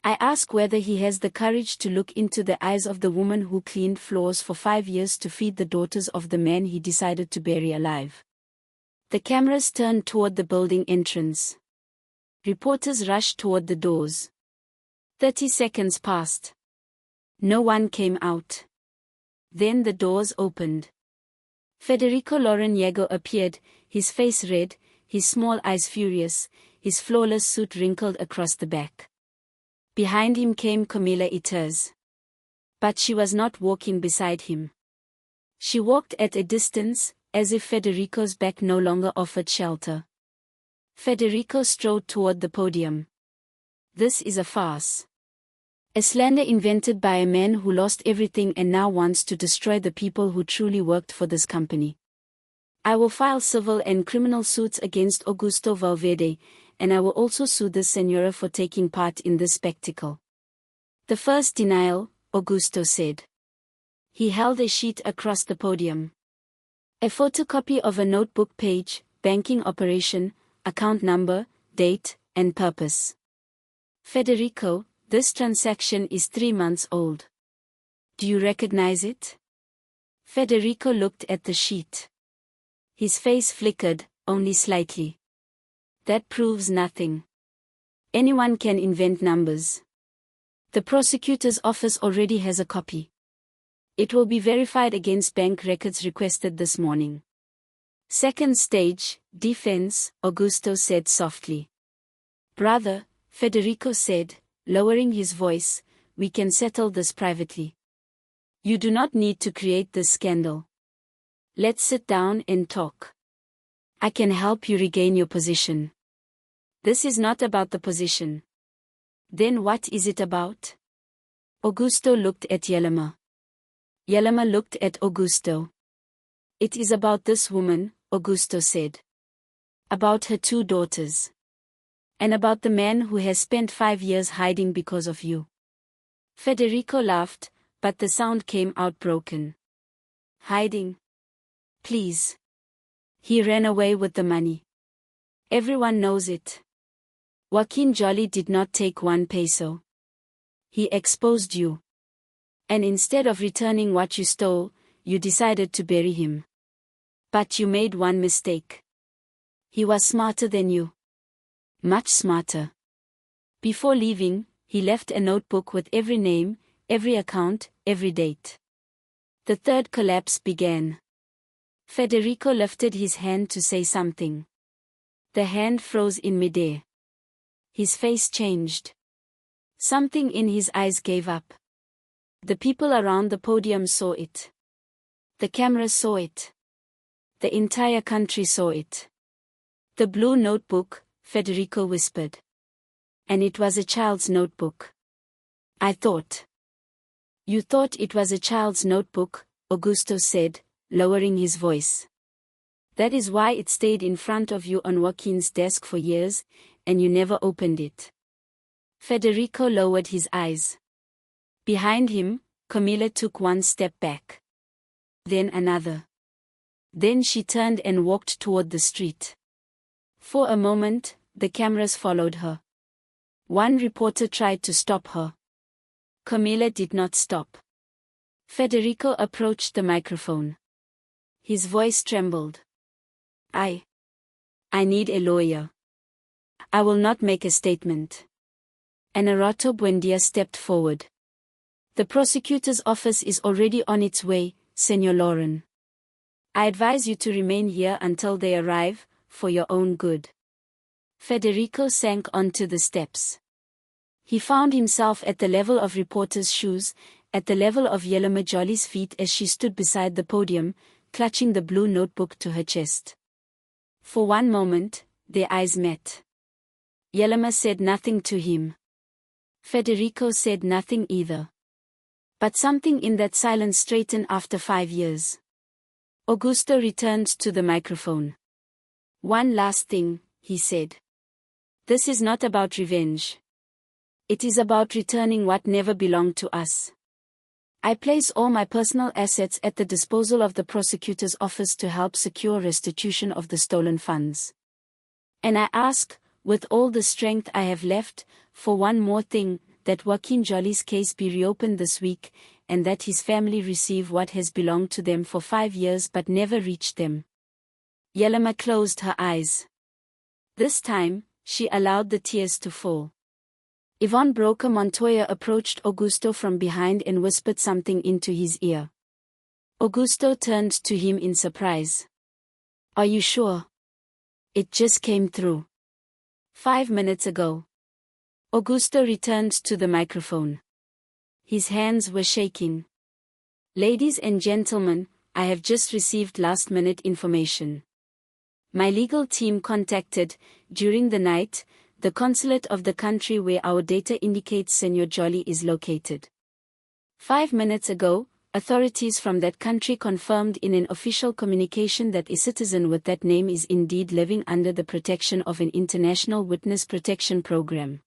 I ask whether he has the courage to look into the eyes of the woman who cleaned floors for 5 years to feed the daughters of the man he decided to bury alive. The cameras turned toward the building entrance. Reporters rushed toward the doors. 30 seconds passed. No one came out. Then the doors opened. Federico Loreniego appeared, his face red, his small eyes furious, his flawless suit wrinkled across the back. Behind him came Camila Iters. But she was not walking beside him. She walked at a distance, as if Federico's back no longer offered shelter. Federico strode toward the podium. This is a farce. A slander invented by a man who lost everything and now wants to destroy the people who truly worked for this company. I will file civil and criminal suits against Augusto Valverde, and I will also sue the senora for taking part in this spectacle. The first denial, Augusto said. He held a sheet across the podium. A photocopy of a notebook page, banking operation, account number, date, and purpose. Federico, this transaction is 3 months old. Do you recognize it? Federico looked at the sheet. His face flickered, only slightly. That proves nothing. Anyone can invent numbers. The prosecutor's office already has a copy. It will be verified against bank records requested this morning. Second stage, defense, Augusto said softly. Brother, Federico said, lowering his voice, we can settle this privately. You do not need to create this scandal. Let's sit down and talk. I can help you regain your position. This is not about the position. Then what is it about? Augusto looked at Yelema. Yelema looked at Augusto. It is about this woman, Augusto said. About her 2 daughters. And about the man who has spent 5 years hiding because of you. Federico laughed, but the sound came out broken. Hiding? Please. He ran away with the money. Everyone knows it. Joaquin Jolly did not take 1 peso. He exposed you. And instead of returning what you stole, you decided to bury him. But you made one mistake. He was smarter than you. Much smarter. Before leaving, he left a notebook with every name, every account, every date. The third collapse began. Federico lifted his hand to say something. The hand froze in midair. His face changed. Something in his eyes gave up. The people around the podium saw it. The cameras saw it. The entire country saw it. "The blue notebook," Federico whispered. "And it was a child's notebook." "I thought." "You thought it was a child's notebook," Augusto said, lowering his voice. "That is why it stayed in front of you on Joaquin's desk for years, and you never opened it." Federico lowered his eyes. Behind him, Camilla took one step back. Then another. Then she turned and walked toward the street. For a moment, the cameras followed her. One reporter tried to stop her. Camilla did not stop. Federico approached the microphone. His voice trembled. I need a lawyer. I will not make a statement." Anarato Buendia stepped forward. "The prosecutor's office is already on its way, Senor Lauren. I advise you to remain here until they arrive, for your own good." Federico sank onto the steps. He found himself at the level of reporters' shoes, at the level of Yelena Jolly's feet as she stood beside the podium, clutching the blue notebook to her chest. For one moment, their eyes met. Yelena said nothing to him. Federico said nothing either. But something in that silence straightened after 5 years. Augusto returned to the microphone. "One last thing," he said. "This is not about revenge. It is about returning what never belonged to us. I place all my personal assets at the disposal of the prosecutor's office to help secure restitution of the stolen funds. And I ask, with all the strength I have left, for one more thing, that Joaquin Jolly's case be reopened this week, and that his family receive what has belonged to them for 5 years but never reached them." Yelena closed her eyes. This time, she allowed the tears to fall. Yvonne Broca Montoya approached Augusto from behind and whispered something into his ear. Augusto turned to him in surprise. "Are you sure? It just came through 5 minutes ago." Augusto returned to the microphone. His hands were shaking. "Ladies and gentlemen, I have just received last-minute information. My legal team contacted, during the night, the consulate of the country where our data indicates Senor Jolly is located. 5 minutes ago, authorities from that country confirmed in an official communication that a citizen with that name is indeed living under the protection of an international witness protection program.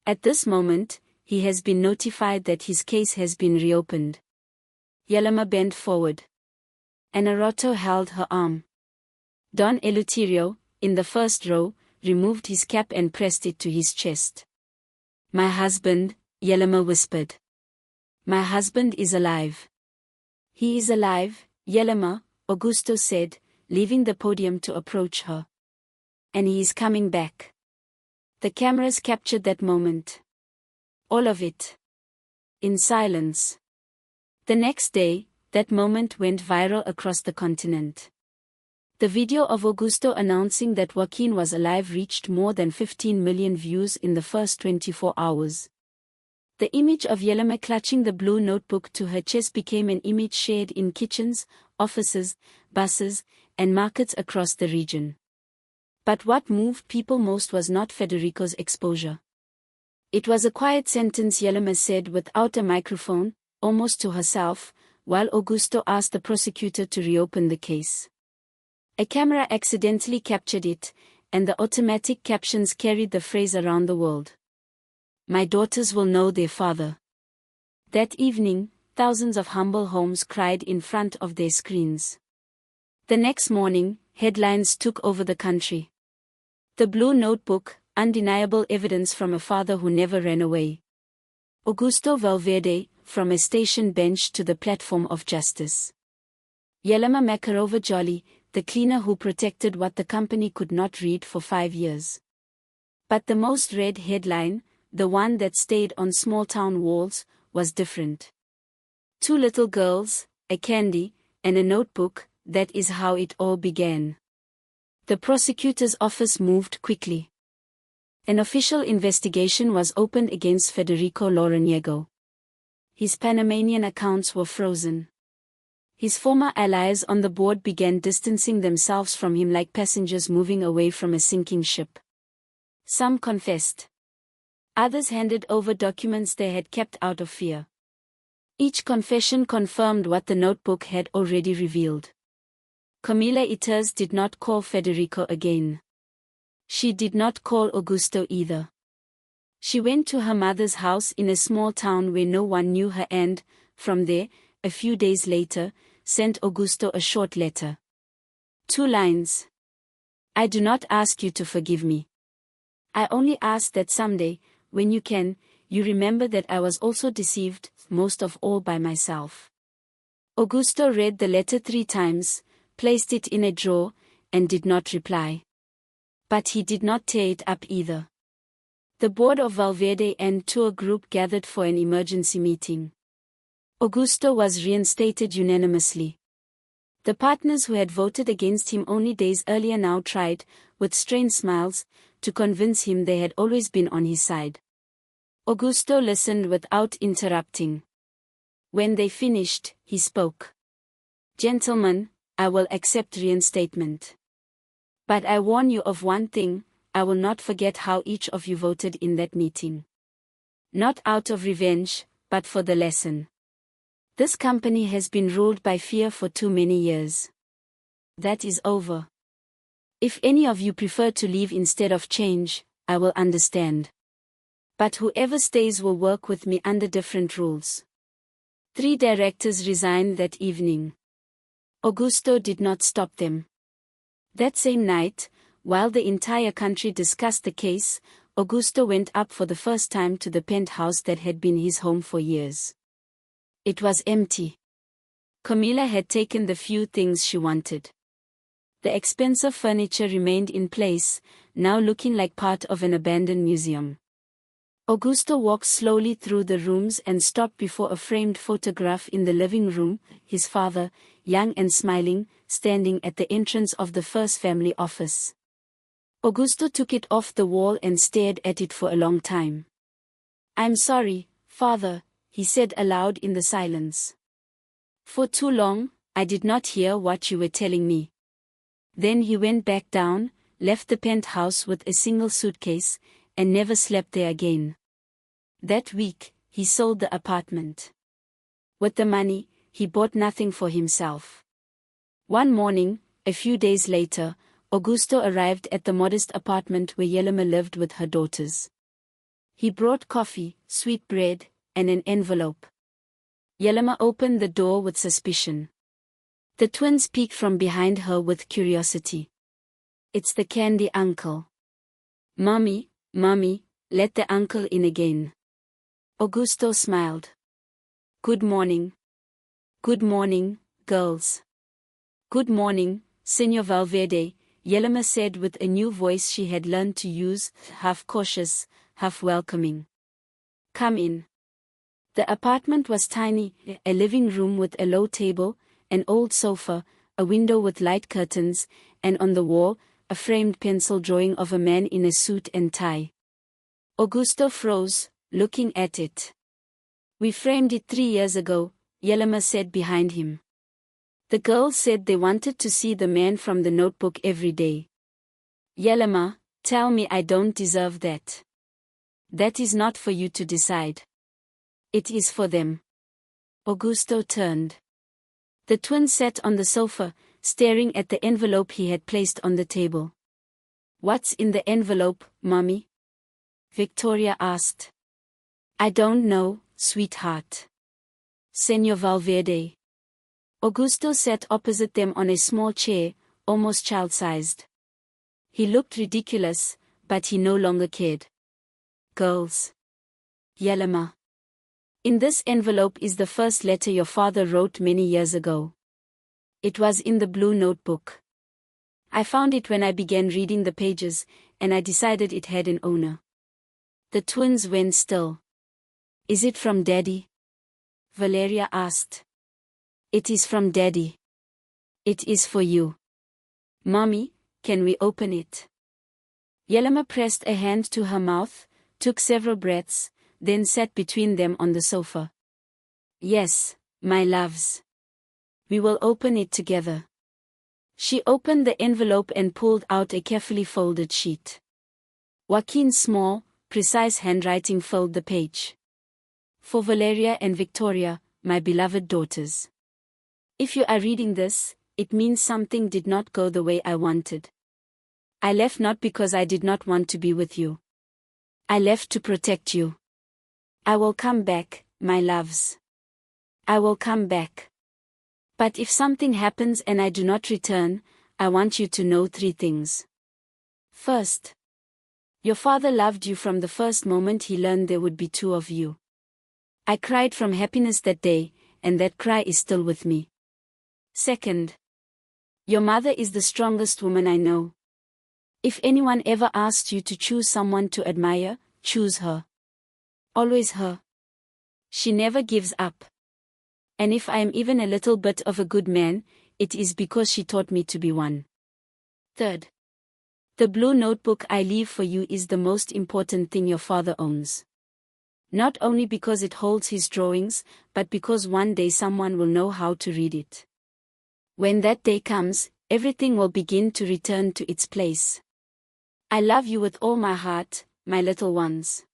At this moment, he has been notified that his case has been reopened." Yelena bent forward. Anarato held her arm. Don Eleuterio, in the first row, removed his cap and pressed it to his chest. "My husband," Yelena whispered. "My husband is alive." "He is alive, Yelena," Augusto said, leaving the podium to approach her. "And he is coming back." The cameras captured that moment. All of it. In silence. The next day, that moment went viral across the continent. The video of Augusto announcing that Joaquin was alive reached more than 15 million views in the first 24 hours. The image of Yelena clutching the blue notebook to her chest became an image shared in kitchens, offices, buses, and markets across the region. But what moved people most was not Federico's exposure. It was a quiet sentence Yelena said without a microphone, almost to herself, while Augusto asked the prosecutor to reopen the case. A camera accidentally captured it, and the automatic captions carried the phrase around the world. "My daughters will know their father." That evening, thousands of humble homes cried in front of their screens. The next morning, headlines took over the country. "The Blue Notebook, undeniable evidence from a father who never ran away." Augusto Valverde, from a station bench to the platform of justice. Yelena Makarova Jolly, the cleaner who protected what the company could not read for 5 years. But the most read headline, the one that stayed on small-town walls, was different. 2 little girls, a candy, and a notebook, that is how it all began. The prosecutor's office moved quickly. An official investigation was opened against Federico Lauraniego. His Panamanian accounts were frozen. His former allies on the board began distancing themselves from him like passengers moving away from a sinking ship. Some confessed. Others handed over documents they had kept out of fear. Each confession confirmed what the notebook had already revealed. Camila Iters did not call Federico again. She did not call Augusto either. She went to her mother's house in a small town where no one knew her and, from there, a few days later, sent Augusto a short letter. 2 lines. I do not ask you to forgive me. I only ask that someday, when you can, you remember that I was also deceived, most of all by myself. Augusto read the letter 3 times, placed it in a drawer, and did not reply. But he did not tear it up either. The board of Valverde and tour group gathered for an emergency meeting. Augusto was reinstated unanimously. The partners who had voted against him only days earlier now tried, with strained smiles, to convince him they had always been on his side. Augusto listened without interrupting. When they finished, he spoke. Gentlemen, I will accept reinstatement. But I warn you of one thing, I will not forget how each of you voted in that meeting. Not out of revenge, but for the lesson. This company has been ruled by fear for too many years. That is over. If any of you prefer to leave instead of change, I will understand. But whoever stays will work with me under different rules. 3 directors resigned that evening. Augusto did not stop them. That same night, while the entire country discussed the case, Augusto went up for the first time to the penthouse that had been his home for years. It was empty. Camila had taken the few things she wanted. The expensive furniture remained in place, now looking like part of an abandoned museum. Augusto walked slowly through the rooms and stopped before a framed photograph in the living room, his father, young and smiling, standing at the entrance of the first family office. Augusto took it off the wall and stared at it for a long time. I'm sorry, father, he said aloud in the silence. For too long, I did not hear what you were telling me. Then he went back down, left the penthouse with a single suitcase, and never slept there again. That week, he sold the apartment. With the money, he bought nothing for himself. One morning, a few days later, Augusto arrived at the modest apartment where Yelima lived with her daughters. He brought coffee, sweet bread, and an envelope. Yelima opened the door with suspicion. The twins peeked from behind her with curiosity. It's the candy uncle. Mommy, let the uncle in again. Augusto smiled. Good morning. Good morning, girls. Good morning, Señor Valverde, Yelima said with a new voice she had learned to use, half cautious, half welcoming. Come in. The apartment was tiny, a living room with a low table, an old sofa, a window with light curtains, and on the wall, a framed pencil drawing of a man in a suit and tie. Augusto froze, looking at it. We framed it 3 years ago, Yelima said behind him. The girls said they wanted to see the man from the notebook every day. Yelima, tell me I don't deserve that. That is not for you to decide. It is for them. Augusto turned. The twins sat on the sofa, staring at the envelope he had placed on the table. What's in the envelope, Mommy? Victoria asked. I don't know, sweetheart. Señor Valverde. Augusto sat opposite them on a small chair, almost child-sized. He looked ridiculous, but he no longer cared. Girls. Yelima. In this envelope is the first letter your father wrote many years ago. It was in the blue notebook. I found it when I began reading the pages, and I decided it had an owner. The twins went still. Is it from Daddy? Valeria asked. It is from Daddy. It is for you. Mommy, can we open it? Yelena pressed a hand to her mouth, took several breaths, then sat between them on the sofa. Yes, my loves. We will open it together. She opened the envelope and pulled out a carefully folded sheet. Joaquin's small, precise handwriting filled the page. For Valeria and Victoria, my beloved daughters. If you are reading this, it means something did not go the way I wanted. I left not because I did not want to be with you. I left to protect you. I will come back, my loves. I will come back. But if something happens and I do not return, I want you to know 3 things. First, your father loved you from the first moment he learned there would be 2 of you. I cried from happiness that day, and that cry is still with me. Second, your mother is the strongest woman I know. If anyone ever asks you to choose someone to admire, choose her. Always her. She never gives up. And if I am even a little bit of a good man, it is because she taught me to be one. Third, the blue notebook I leave for you is the most important thing your father owns. Not only because it holds his drawings, but because one day someone will know how to read it. When that day comes, everything will begin to return to its place. I love you with all my heart, my little ones.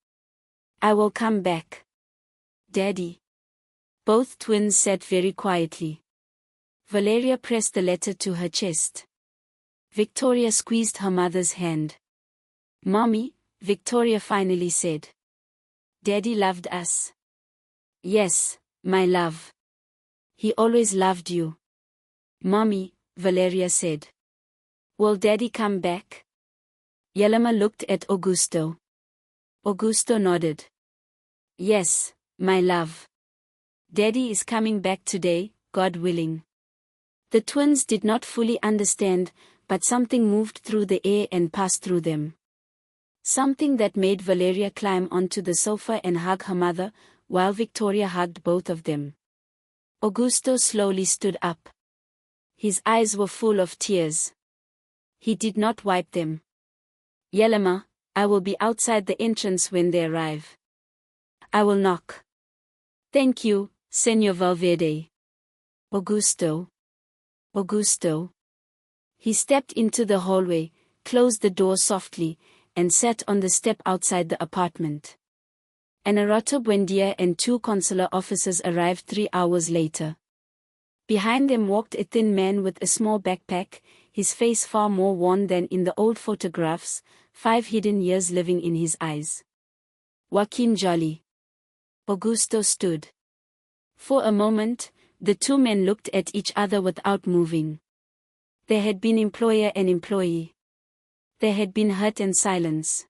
I will come back. Daddy. Both twins said very quietly. Valeria pressed the letter to her chest. Victoria squeezed her mother's hand. Mommy, Victoria finally said. Daddy loved us. Yes, my love. He always loved you. Mommy, Valeria said. Will Daddy come back? Yelena looked at Augusto. Augusto nodded. Yes, my love. Daddy is coming back today, God willing. The twins did not fully understand, but something moved through the air and passed through them. Something that made Valeria climb onto the sofa and hug her mother, while Victoria hugged both of them. Augusto slowly stood up. His eyes were full of tears. He did not wipe them. Yelena, I will be outside the entrance when they arrive. I will knock. Thank you, Señor Valverde. Augusto. Augusto. He stepped into the hallway, closed the door softly, and sat on the step outside the apartment. An Arato Buendia and 2 consular officers arrived 3 hours later. Behind them walked a thin man with a small backpack, his face far more worn than in the old photographs, 5 hidden years living in his eyes. Joaquin Jolly. Augusto stood. For a moment, the 2 men looked at each other without moving. They had been employer and employee. There had been hurt and silence.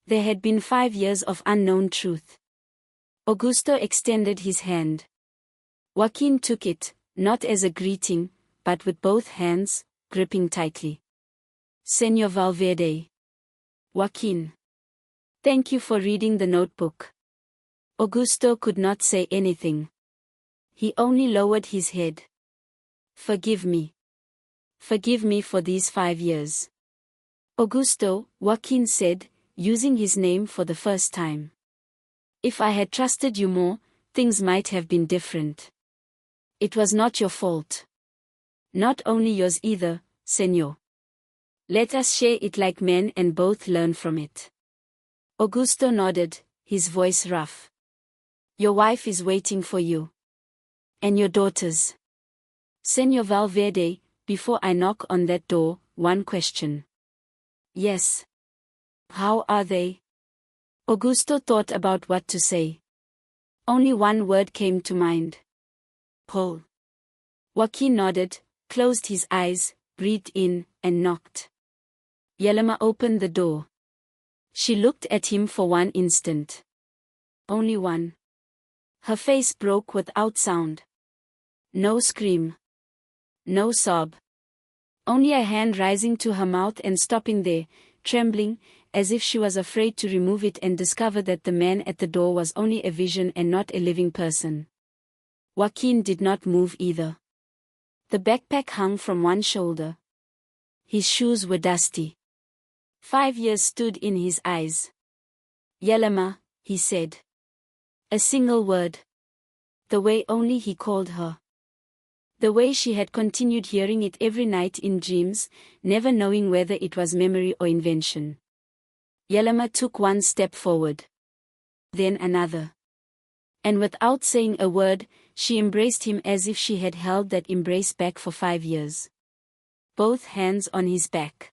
There had been 5 years of unknown truth. Augusto extended his hand. Joaquin took it, not as a greeting, but with both hands, gripping tightly. Señor Valverde. Joaquin. Thank you for reading the notebook. Augusto could not say anything. He only lowered his head. Forgive me. Forgive me for these 5 years. Augusto, Joaquin said, using his name for the first time. If I had trusted you more, things might have been different. It was not your fault. Not only yours either, Señor. Let us share it like men and both learn from it. Augusto nodded, his voice rough. Your wife is waiting for you. And your daughters. Señor Valverde, before I knock on that door, one question. Yes. How are they? Augusto thought about what to say. Only one word came to mind. Whole. Joaquin nodded, closed his eyes, breathed in, and knocked. Yelena opened the door. She looked at him for one instant. Only one. Her face broke without sound. No scream. No sob. Only a hand rising to her mouth and stopping there, trembling, as if she was afraid to remove it and discover that the man at the door was only a vision and not a living person. Joaquin did not move either. The backpack hung from one shoulder. His shoes were dusty. 5 years stood in his eyes. Yelema, he said. A single word. The way only he called her. The way she had continued hearing it every night in dreams, never knowing whether it was memory or invention. Yelema took one step forward. Then another. And without saying a word, she embraced him as if she had held that embrace back for 5 years. Both hands on his back.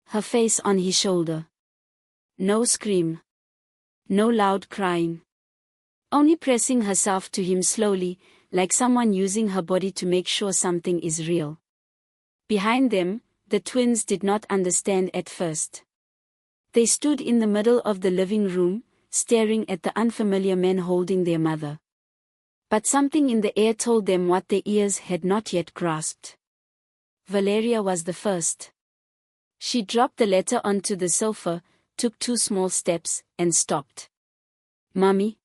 Her face on his shoulder. No scream. No loud crying. Only pressing herself to him slowly, like someone using her body to make sure something is real. Behind them, the twins did not understand at first. They stood in the middle of the living room, staring at the unfamiliar man holding their mother. But something in the air told them what their ears had not yet grasped. Valeria was the first. She dropped the letter onto the sofa, took 2 small steps, and stopped. Mommy?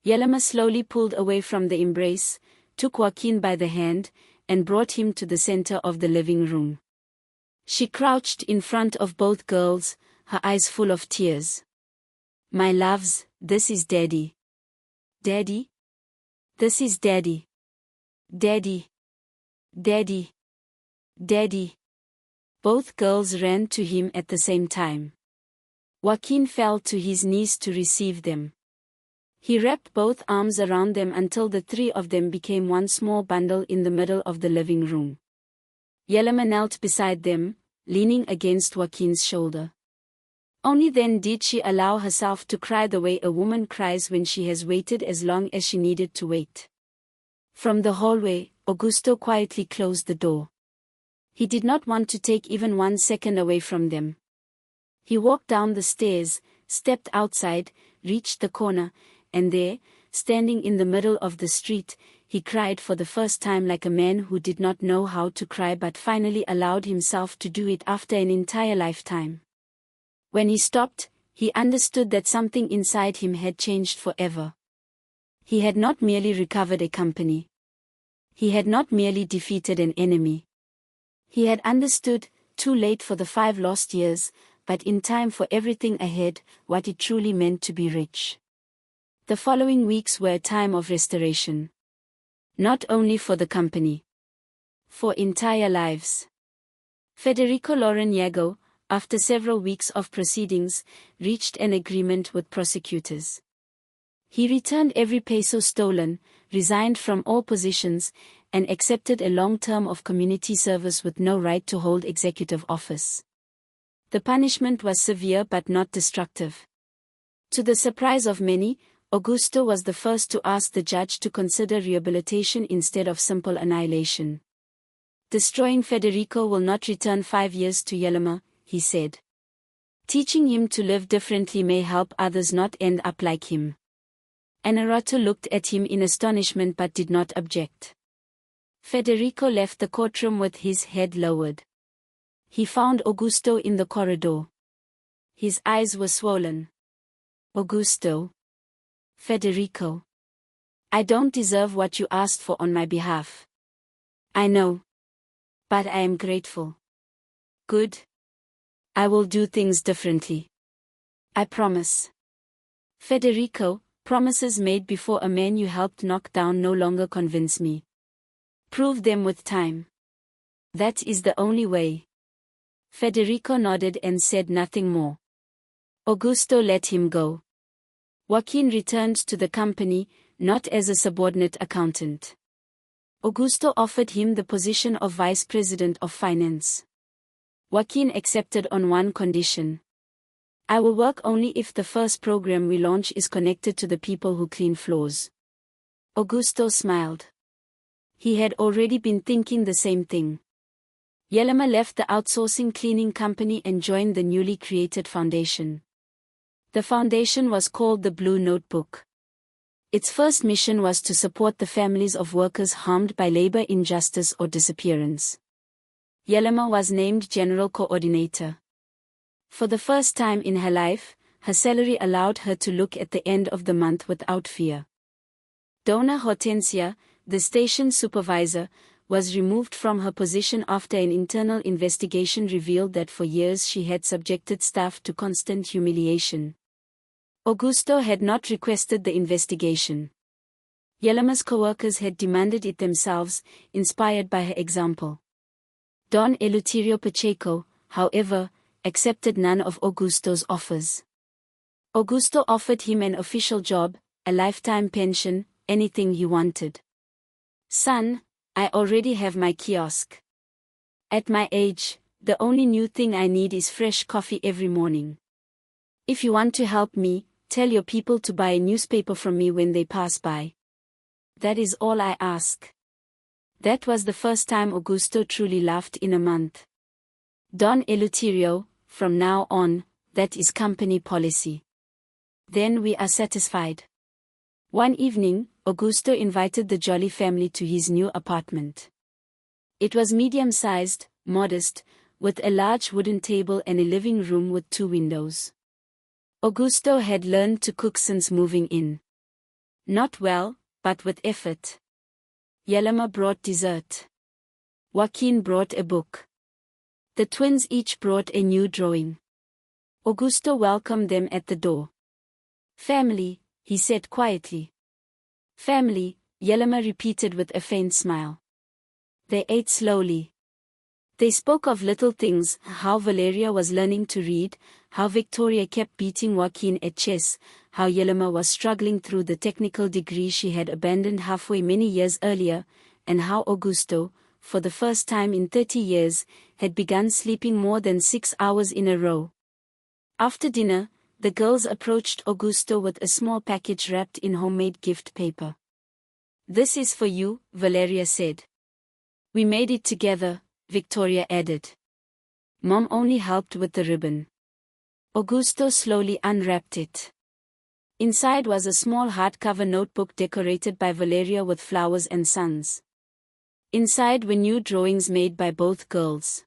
Yelema slowly pulled away from the embrace, took Joaquin by the hand, and brought him to the center of the living room. She crouched in front of both girls, her eyes full of tears. My loves, this is Daddy. Daddy? This is Daddy. Daddy. Daddy. Daddy. Both girls ran to him at the same time. Joaquin fell to his knees to receive them. He wrapped both arms around them until the 3 of them became one small bundle in the middle of the living room. Yelema knelt beside them, leaning against Joaquin's shoulder. Only then did she allow herself to cry the way a woman cries when she has waited as long as she needed to wait. From the hallway, Augusto quietly closed the door. He did not want to take even 1 second away from them. He walked down the stairs, stepped outside, reached the corner, and there, standing in the middle of the street, he cried for the first time like a man who did not know how to cry but finally allowed himself to do it after an entire lifetime. When he stopped, he understood that something inside him had changed forever. He had not merely recovered a company. He had not merely defeated an enemy. He had understood, too late for the 5 lost years, but in time for everything ahead, what it truly meant to be rich. The following weeks were a time of restoration. Not only for the company. For entire lives. Federico Loreniego, after several weeks of proceedings, reached an agreement with prosecutors. He returned every peso stolen, resigned from all positions, and accepted a long term of community service with no right to hold executive office. The punishment was severe but not destructive. To the surprise of many, Augusto was the first to ask the judge to consider rehabilitation instead of simple annihilation. Destroying Federico will not return 5 years to Yelema, he said. Teaching him to live differently may help others not end up like him. Anarato looked at him in astonishment but did not object. Federico left the courtroom with his head lowered. He found Augusto in the corridor. His eyes were swollen. Augusto. Federico. I don't deserve what you asked for on my behalf. I know. But I am grateful. Good. I will do things differently. I promise. Federico, promises made before a man you helped knock down no longer convince me. Prove them with time. That is the only way. Federico nodded and said nothing more. Augusto let him go. Joaquin returned to the company, not as a subordinate accountant. Augusto offered him the position of vice president of finance. Joaquin accepted on one condition. I will work only if the first program we launch is connected to the people who clean floors. Augusto smiled. He had already been thinking the same thing. Yelema left the outsourcing cleaning company and joined the newly created foundation. The foundation was called the Blue Notebook. Its first mission was to support the families of workers harmed by labor injustice or disappearance. Yelema was named General Coordinator. For the first time in her life, her salary allowed her to look at the end of the month without fear. Dona Hortensia, the station supervisor, was removed from her position after an internal investigation revealed that for years she had subjected staff to constant humiliation. Augusto had not requested the investigation. Yelema's co-workers had demanded it themselves, inspired by her example. Don Eleuterio Pacheco, however, accepted none of Augusto's offers. Augusto offered him an official job, a lifetime pension, anything he wanted. "Son, I already have my kiosk. At my age, the only new thing I need is fresh coffee every morning. If you want to help me, tell your people to buy a newspaper from me when they pass by. That is all I ask." That was the first time Augusto truly laughed in a month. Don Eleuterio, "From now on, that is company policy. Then we are satisfied." One evening, Augusto invited the Jolly family to his new apartment. It was medium-sized, modest, with a large wooden table and a living room with 2 windows. Augusto had learned to cook since moving in. Not well, but with effort. Yelema brought dessert. Joaquin brought a book. The twins each brought a new drawing. Augusto welcomed them at the door. "Family," he said quietly. "Family," Yelema repeated with a faint smile. They ate slowly. They spoke of little things, how Valeria was learning to read, how Victoria kept beating Joaquin at chess, how Yelema was struggling through the technical degree she had abandoned halfway many years earlier, and how Augusto, for the first time in 30 years, had begun sleeping more than 6 hours in a row. After dinner, the girls approached Augusto with a small package wrapped in homemade gift paper. "This is for you," Valeria said. "We made it together," Victoria added. "Mom only helped with the ribbon." Augusto slowly unwrapped it. Inside was a small hardcover notebook decorated by Valeria with flowers and suns. Inside were new drawings made by both girls.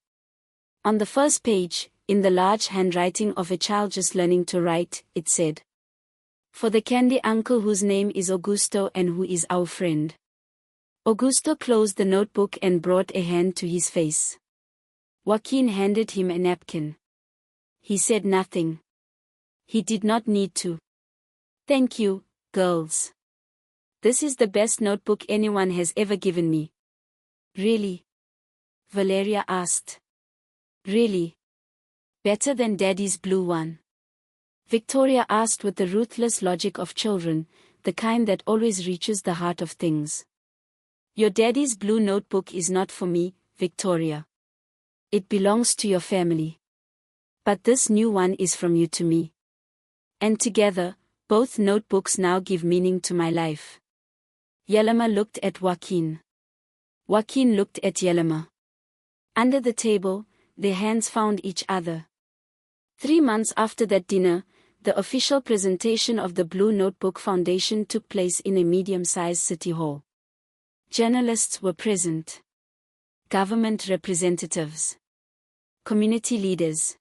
On the first page, in the large handwriting of a child just learning to write, it said, "For the candy uncle whose name is Augusto and who is our friend." Augusto closed the notebook and brought a hand to his face. Joaquin handed him a napkin. He said nothing. He did not need to. "Thank you, girls. This is the best notebook anyone has ever given me." "Really?" Valeria asked. "Really? Better than Daddy's blue one?" Victoria asked with the ruthless logic of children, the kind that always reaches the heart of things. "Your daddy's blue notebook is not for me, Victoria. It belongs to your family. But this new one is from you to me. And together, both notebooks now give meaning to my life." Yelema looked at Joaquin. Joaquin looked at Yelema. Under the table, their hands found each other. 3 months after that dinner, the official presentation of the Blue Notebook Foundation took place in a medium-sized city hall. Journalists were present. Government representatives. Community leaders.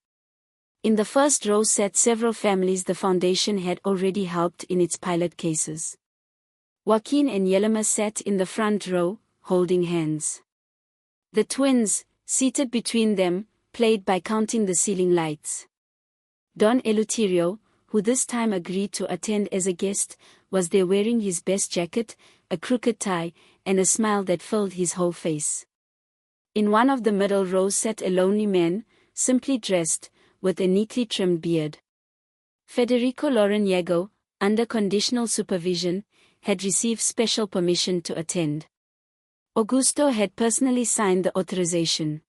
In the first row sat several families the foundation had already helped in its pilot cases. Joaquin and Yelema sat in the front row, holding hands. The twins, seated between them, played by counting the ceiling lights. Don Eleuterio, who this time agreed to attend as a guest, was there wearing his best jacket, a crooked tie, and a smile that filled his whole face. In one of the middle rows sat a lonely man, simply dressed, with a neatly trimmed beard. Federico Loreniego, under conditional supervision, had received special permission to attend. Augusto had personally signed the authorization.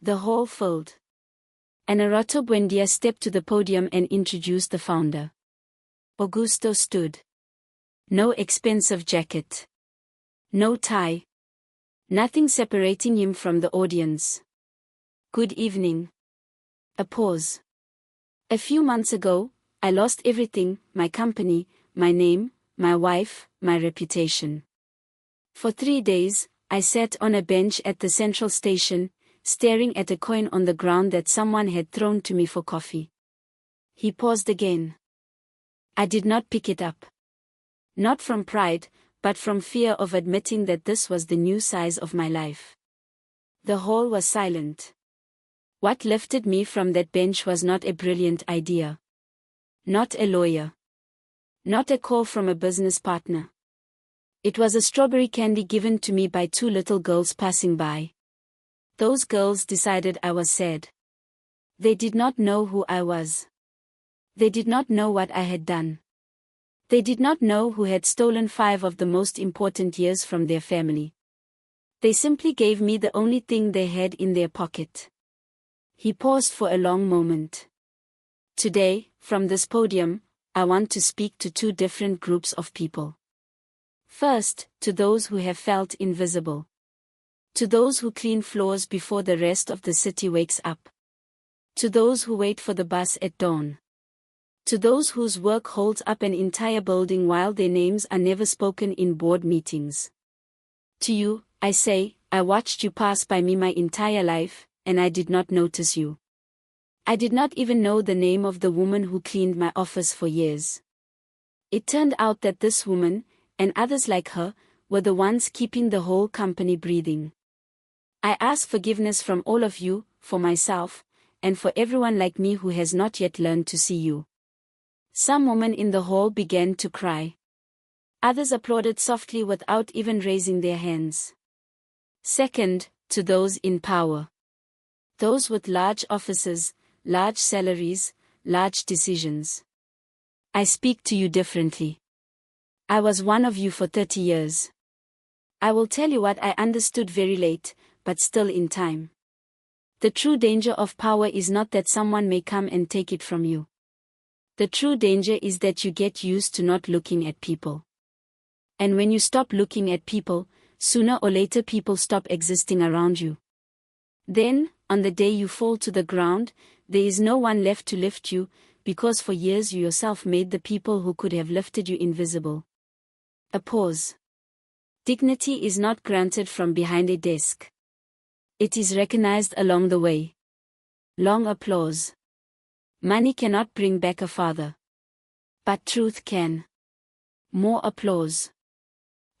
The hall filled. Anarato Buendia stepped to the podium and introduced the founder. Augusto stood. No expensive jacket. No tie. Nothing separating him from the audience. "Good evening." A pause. "A few months ago, I lost everything, my company, my name, my wife, my reputation. For 3 days, I sat on a bench at the central station, staring at a coin on the ground that someone had thrown to me for coffee." He paused again. "I did not pick it up. Not from pride, but from fear of admitting that this was the new size of my life. The hall was silent. What lifted me from that bench was not a brilliant idea. Not a lawyer. Not a call from a business partner. It was a strawberry candy given to me by two little girls passing by. Those girls decided I was sad. They did not know who I was. They did not know what I had done. They did not know who had stolen 5 of the most important years from their family. They simply gave me the only thing they had in their pocket. He paused for a long moment. Today, from this podium, I want to speak to 2 different groups of people. First, to those who have felt invisible. To those who clean floors before the rest of the city wakes up. To those who wait for the bus at dawn. To those whose work holds up an entire building while their names are never spoken in board meetings. To you, I say, I watched you pass by me my entire life, and I did not notice you. I did not even know the name of the woman who cleaned my office for years. It turned out that this woman, and others like her, were the ones keeping the whole company breathing. I ask forgiveness from all of you, for myself, and for everyone like me who has not yet learned to see you. Some women in the hall began to cry. Others applauded softly without even raising their hands. Second, to those in power. Those with large offices, large salaries, large decisions. I speak to you differently. I was one of you for 30 years. I will tell you what I understood very late, but still in time. The true danger of power is not that someone may come and take it from you. The true danger is that you get used to not looking at people. And when you stop looking at people, sooner or later people stop existing around you. Then, on the day you fall to the ground, there is no one left to lift you, because for years you yourself made the people who could have lifted you invisible. A pause. Dignity is not granted from behind a desk. It is recognized along the way. Long applause. Money cannot bring back a father. But truth can. More applause.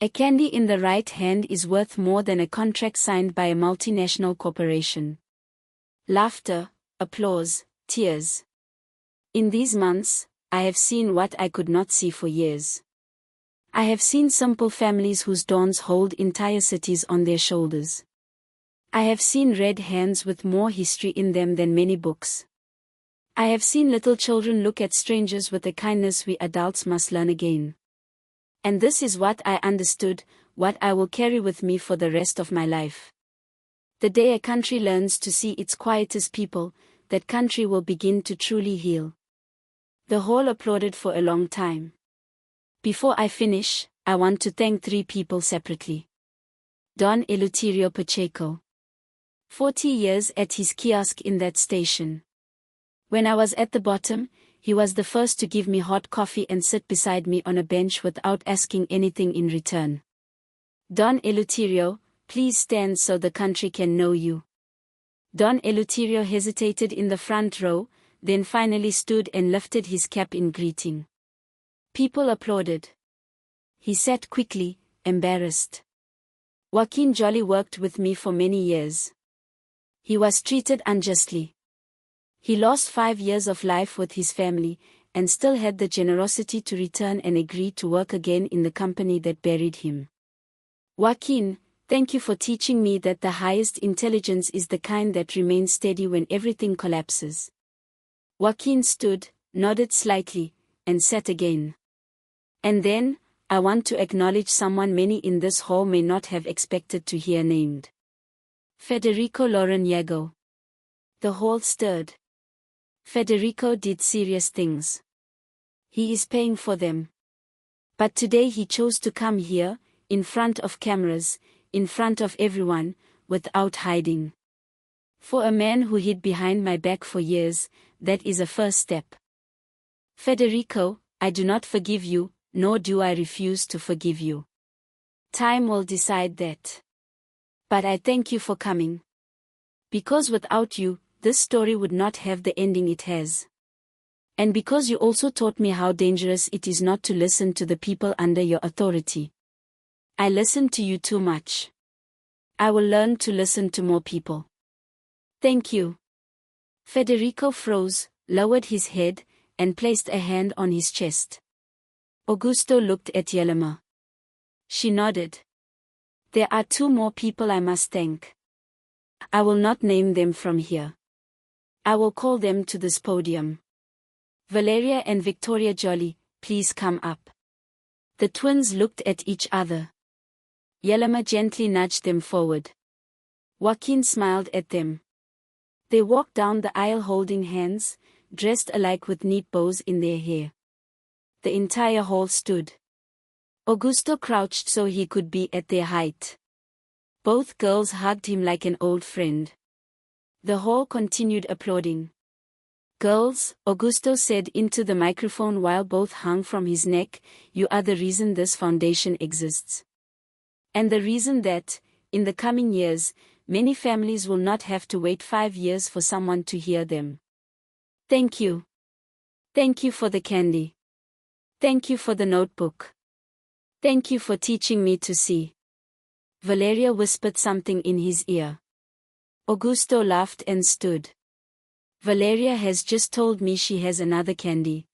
A candy in the right hand is worth more than a contract signed by a multinational corporation. Laughter, applause, tears. In these months, I have seen what I could not see for years. I have seen simple families whose dawns hold entire cities on their shoulders. I have seen red hands with more history in them than many books. I have seen little children look at strangers with a kindness we adults must learn again. And this is what I understood, what I will carry with me for the rest of my life. The day a country learns to see its quietest people, that country will begin to truly heal. The hall applauded for a long time. Before I finish, I want to thank 3 people separately. Don Eleuterio Pacheco. 40 years at his kiosk in that station. When I was at the bottom, he was the first to give me hot coffee and sit beside me on a bench without asking anything in return. Don Eleuterio, please stand so the country can know you. Don Eleuterio hesitated in the front row, then finally stood and lifted his cap in greeting. People applauded. He sat quickly, embarrassed. Joaquin Jolly worked with me for many years. He was treated unjustly. He lost 5 years of life with his family, and still had the generosity to return and agree to work again in the company that buried him. Joaquin, thank you for teaching me that the highest intelligence is the kind that remains steady when everything collapses. Joaquin stood, nodded slightly, and sat again. And then, I want to acknowledge someone many in this hall may not have expected to hear named. Federico Loren-Yago. The hall stirred. Federico did serious things. He is paying for them. But today he chose to come here, in front of cameras, in front of everyone, without hiding. For a man who hid behind my back for years, that is a first step. Federico, I do not forgive you, nor do I refuse to forgive you. Time will decide that. But I thank you for coming. Because without you, this story would not have the ending it has. And because you also taught me how dangerous it is not to listen to the people under your authority. I listen to you too much. I will learn to listen to more people. Thank you. Federico froze, lowered his head, and placed a hand on his chest. Augusto looked at Yelena. She nodded. There are 2 more people I must thank. I will not name them from here. I will call them to this podium. Valeria and Victoria Jolly, please come up. The twins looked at each other. Yelena gently nudged them forward. Joaquin smiled at them. They walked down the aisle holding hands, dressed alike with neat bows in their hair. The entire hall stood. Augusto crouched so he could be at their height. Both girls hugged him like an old friend. The hall continued applauding. Girls, Augusto said into the microphone while both hung from his neck, you are the reason this foundation exists. And the reason that, in the coming years, many families will not have to wait 5 years for someone to hear them. Thank you. Thank you for the candy. Thank you for the notebook. Thank you for teaching me to see. Valeria whispered something in his ear. Augusto laughed and stood. Valeria has just told me she has another candy.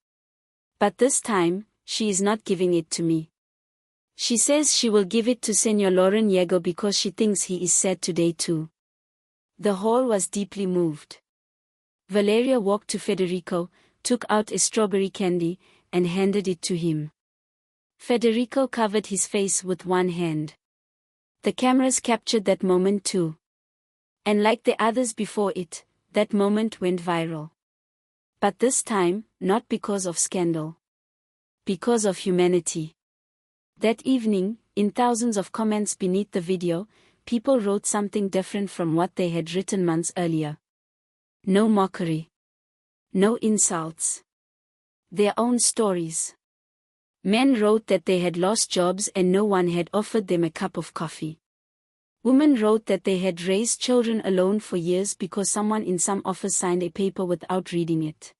But this time, she is not giving it to me. She says she will give it to Senor Loren because she thinks he is sad today too. The hall was deeply moved. Valeria walked to Federico, took out a strawberry candy, and handed it to him. Federico covered his face with one hand. The cameras captured that moment too. And like the others before it, that moment went viral. But this time, not because of scandal. Because of humanity. That evening, in thousands of comments beneath the video, people wrote something different from what they had written months earlier. No mockery. No insults. Their own stories. Men wrote that they had lost jobs and no one had offered them a cup of coffee. Women wrote that they had raised children alone for years because someone in some office signed a paper without reading it.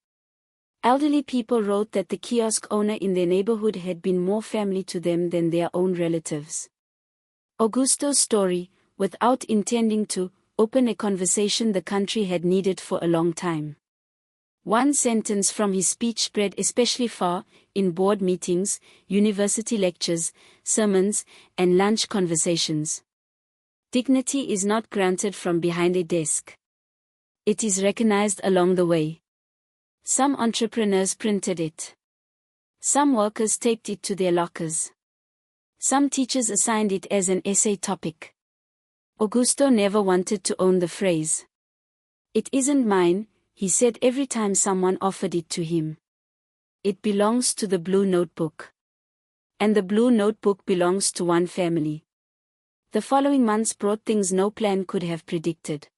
Elderly people wrote that the kiosk owner in their neighborhood had been more family to them than their own relatives. Augusto's story, without intending to, opened a conversation the country had needed for a long time. One sentence from his speech spread especially far, in board meetings, university lectures, sermons, and lunch conversations. Dignity is not granted from behind a desk. It is recognized along the way. Some entrepreneurs printed it. Some workers taped it to their lockers. Some teachers assigned it as an essay topic. Augusto never wanted to own the phrase. It isn't mine, he said every time someone offered it to him. It belongs to the Blue Notebook. And the Blue Notebook belongs to one family. The following months brought things no plan could have predicted.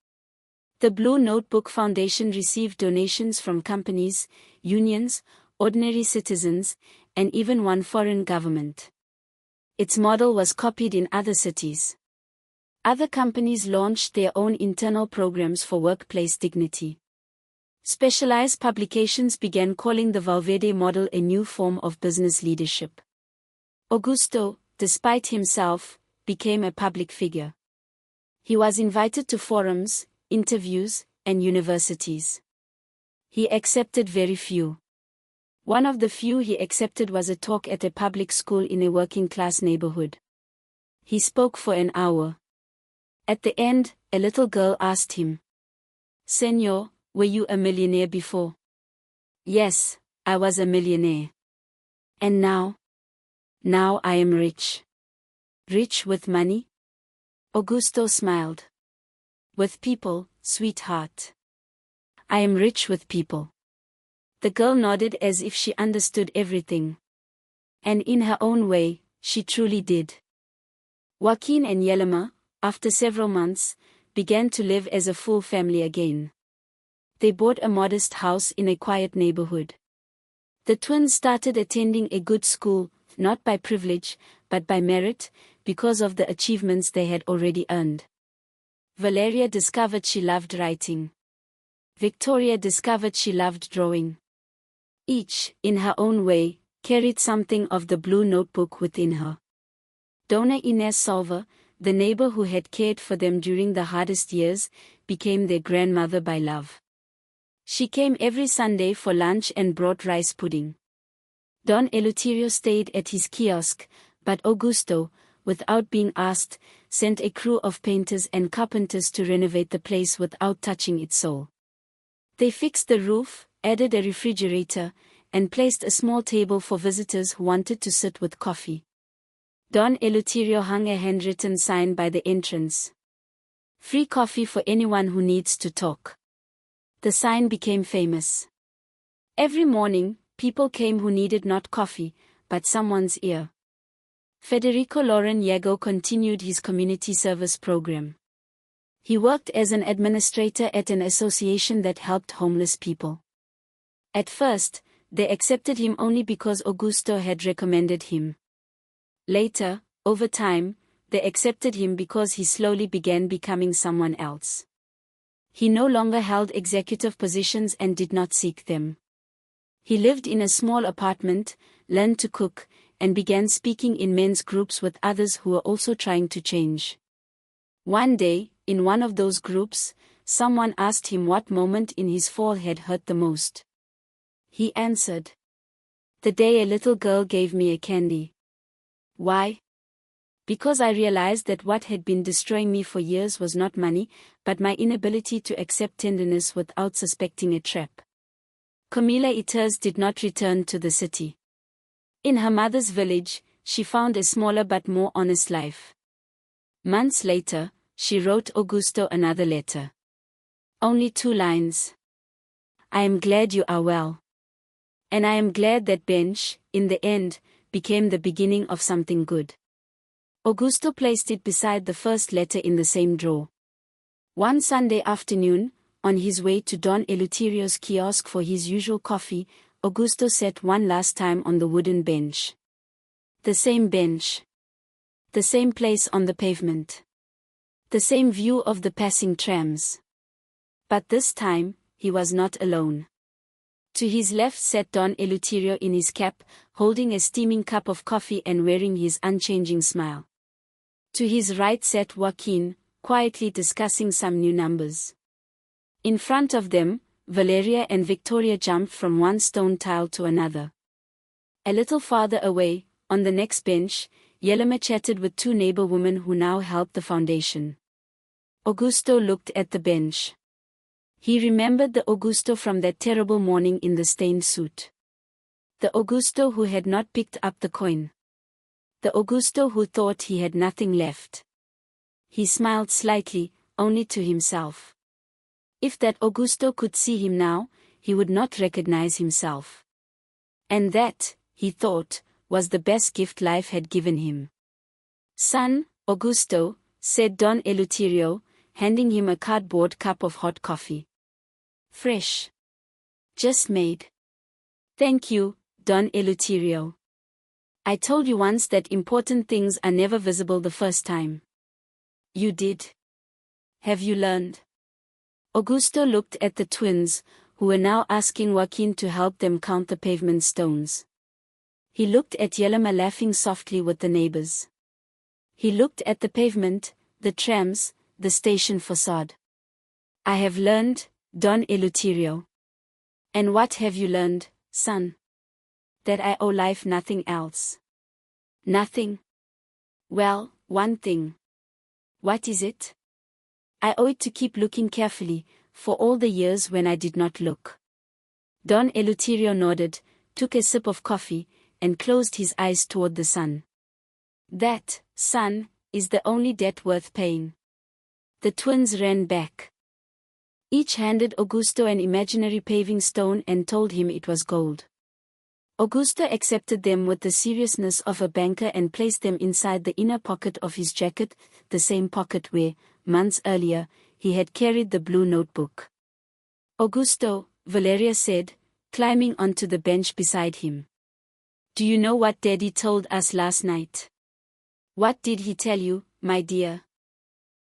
The Blue Notebook Foundation received donations from companies, unions, ordinary citizens, and even one foreign government. Its model was copied in other cities. Other companies launched their own internal programs for workplace dignity. Specialized publications began calling the Valverde model a new form of business leadership. Augusto, despite himself, became a public figure. He was invited to forums, interviews, and universities. He accepted very few. One of the few he accepted was a talk at a public school in a working-class neighborhood. He spoke for an hour. At the end, a little girl asked him, "Senor, were you a millionaire before?" "Yes, I was a millionaire." "And now?" "Now I am rich." "Rich with money?" Augusto smiled. "With people, sweetheart. I am rich with people." The girl nodded as if she understood everything. And in her own way, she truly did. Joaquin and Yelena, after several months, began to live as a full family again. They bought a modest house in a quiet neighborhood. The twins started attending a good school, not by privilege, but by merit, because of the achievements they had already earned. Valeria discovered she loved writing. Victoria discovered she loved drawing. Each, in her own way, carried something of the Blue Notebook within her. Donna Inez Salva, the neighbor who had cared for them during the hardest years, became their grandmother by love. She came every Sunday for lunch and brought rice pudding. Don Eleuterio stayed at his kiosk, but Augusto, without being asked, sent a crew of painters and carpenters to renovate the place without touching its soul. They fixed the roof, added a refrigerator, and placed a small table for visitors who wanted to sit with coffee. Don Eleuterio hung a handwritten sign by the entrance. "Free coffee for anyone who needs to talk." The sign became famous. Every morning, people came who needed not coffee, but someone's ear. Federico Loren Yago continued his community service program. He worked as an administrator at an association that helped homeless people. At first, they accepted him only because Augusto had recommended him. Later, over time, they accepted him because he slowly began becoming someone else. He no longer held executive positions and did not seek them. He lived in a small apartment, learned to cook, and began speaking in men's groups with others who were also trying to change. One day, in one of those groups, someone asked him what moment in his fall had hurt the most. He answered, "The day a little girl gave me a candy." Why? Because I realized that what had been destroying me for years was not money, but my inability to accept tenderness without suspecting a trap. Camila Iters did not return to the city. In her mother's village, she found a smaller but more honest life. Months later, she wrote Augusto another letter. Only 2 lines. "I am glad you are well. And I am glad that bench, in the end, became the beginning of something good." Augusto placed it beside the first letter in the same drawer. One Sunday afternoon, on his way to Don Eleuterio's kiosk for his usual coffee, Augusto sat one last time on the wooden bench. The same bench. The same place on the pavement. The same view of the passing trams. But this time, he was not alone. To his left sat Don Eleuterio in his cap, holding a steaming cup of coffee and wearing his unchanging smile. To his right sat Joaquin, quietly discussing some new numbers. In front of them, Valeria and Victoria jumped from one stone tile to another. A little farther away, on the next bench, Yelema chatted with 2 neighbor women who now helped the foundation. Augusto looked at the bench. He remembered the Augusto from that terrible morning in the stained suit. The Augusto who had not picked up the coin. The Augusto who thought he had nothing left. He smiled slightly, only to himself. If that Augusto could see him now, he would not recognize himself. And that, he thought, was the best gift life had given him. "Son, Augusto," said Don Eleuterio, handing him a cardboard cup of hot coffee. "Fresh. Just made." "Thank you, Don Eleuterio. I told you once that important things are never visible the first time." "You did. Have you learned?" Augusto looked at the twins, who were now asking Joaquin to help them count the pavement stones. He looked at Yelema laughing softly with the neighbors. He looked at the pavement, the trams, the station facade. "I have learned, Don Eleuterio." "And what have you learned, son?" "That I owe life nothing else." "Nothing?" "Well, one thing." "What is it?" "I owe it to keep looking carefully, for all the years when I did not look." Don Eleuterio nodded, took a sip of coffee, and closed his eyes toward the sun. "That, son, is the only debt worth paying." The twins ran back. Each handed Augusto an imaginary paving stone and told him it was gold. Augusto accepted them with the seriousness of a banker and placed them inside the inner pocket of his jacket, the same pocket where, months earlier, he had carried the blue notebook. "Augusto," Valeria said, climbing onto the bench beside him. "Do you know what Daddy told us last night?" "What did he tell you, my dear?"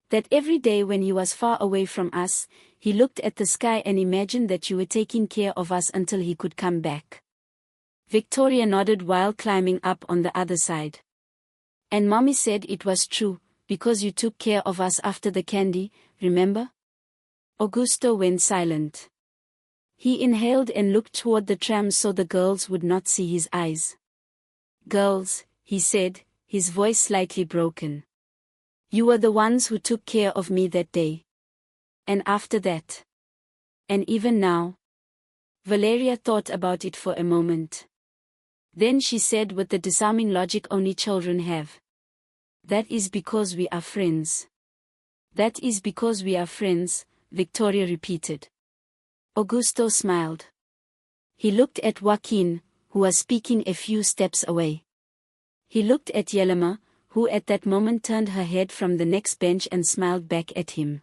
"That every day when he was far away from us, he looked at the sky and imagined that you were taking care of us until he could come back." Victoria nodded while climbing up on the other side. And Mommy said it was true, because you took care of us after the candy, remember? Augusto went silent. He inhaled and looked toward the tram so the girls would not see his eyes. Girls, he said, his voice slightly broken. You were the ones who took care of me that day. And after that. And even now. Valeria thought about it for a moment. Then she said with the disarming logic only children have. That is because we are friends. That is because we are friends, Victoria repeated. Augusto smiled. He looked at Joaquin, who was speaking a few steps away. He looked at Yelena, who at that moment turned her head from the next bench and smiled back at him.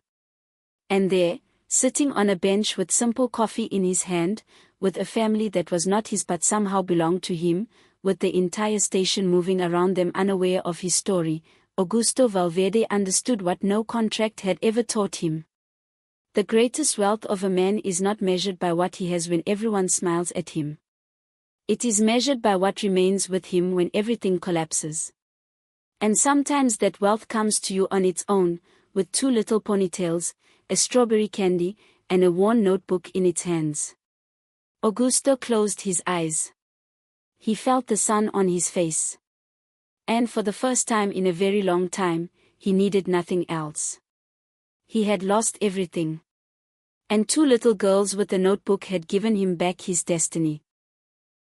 And there, sitting on a bench with simple coffee in his hand, with a family that was not his but somehow belonged to him, with the entire station moving around them unaware of his story, Augusto Valverde understood what no contract had ever taught him. The greatest wealth of a man is not measured by what he has when everyone smiles at him. It is measured by what remains with him when everything collapses. And sometimes that wealth comes to you on its own, with 2 little ponytails, a strawberry candy, and a worn notebook in its hands. Augusto closed his eyes. He felt the sun on his face. And for the first time in a very long time, he needed nothing else. He had lost everything. And 2 little girls with a notebook had given him back his destiny.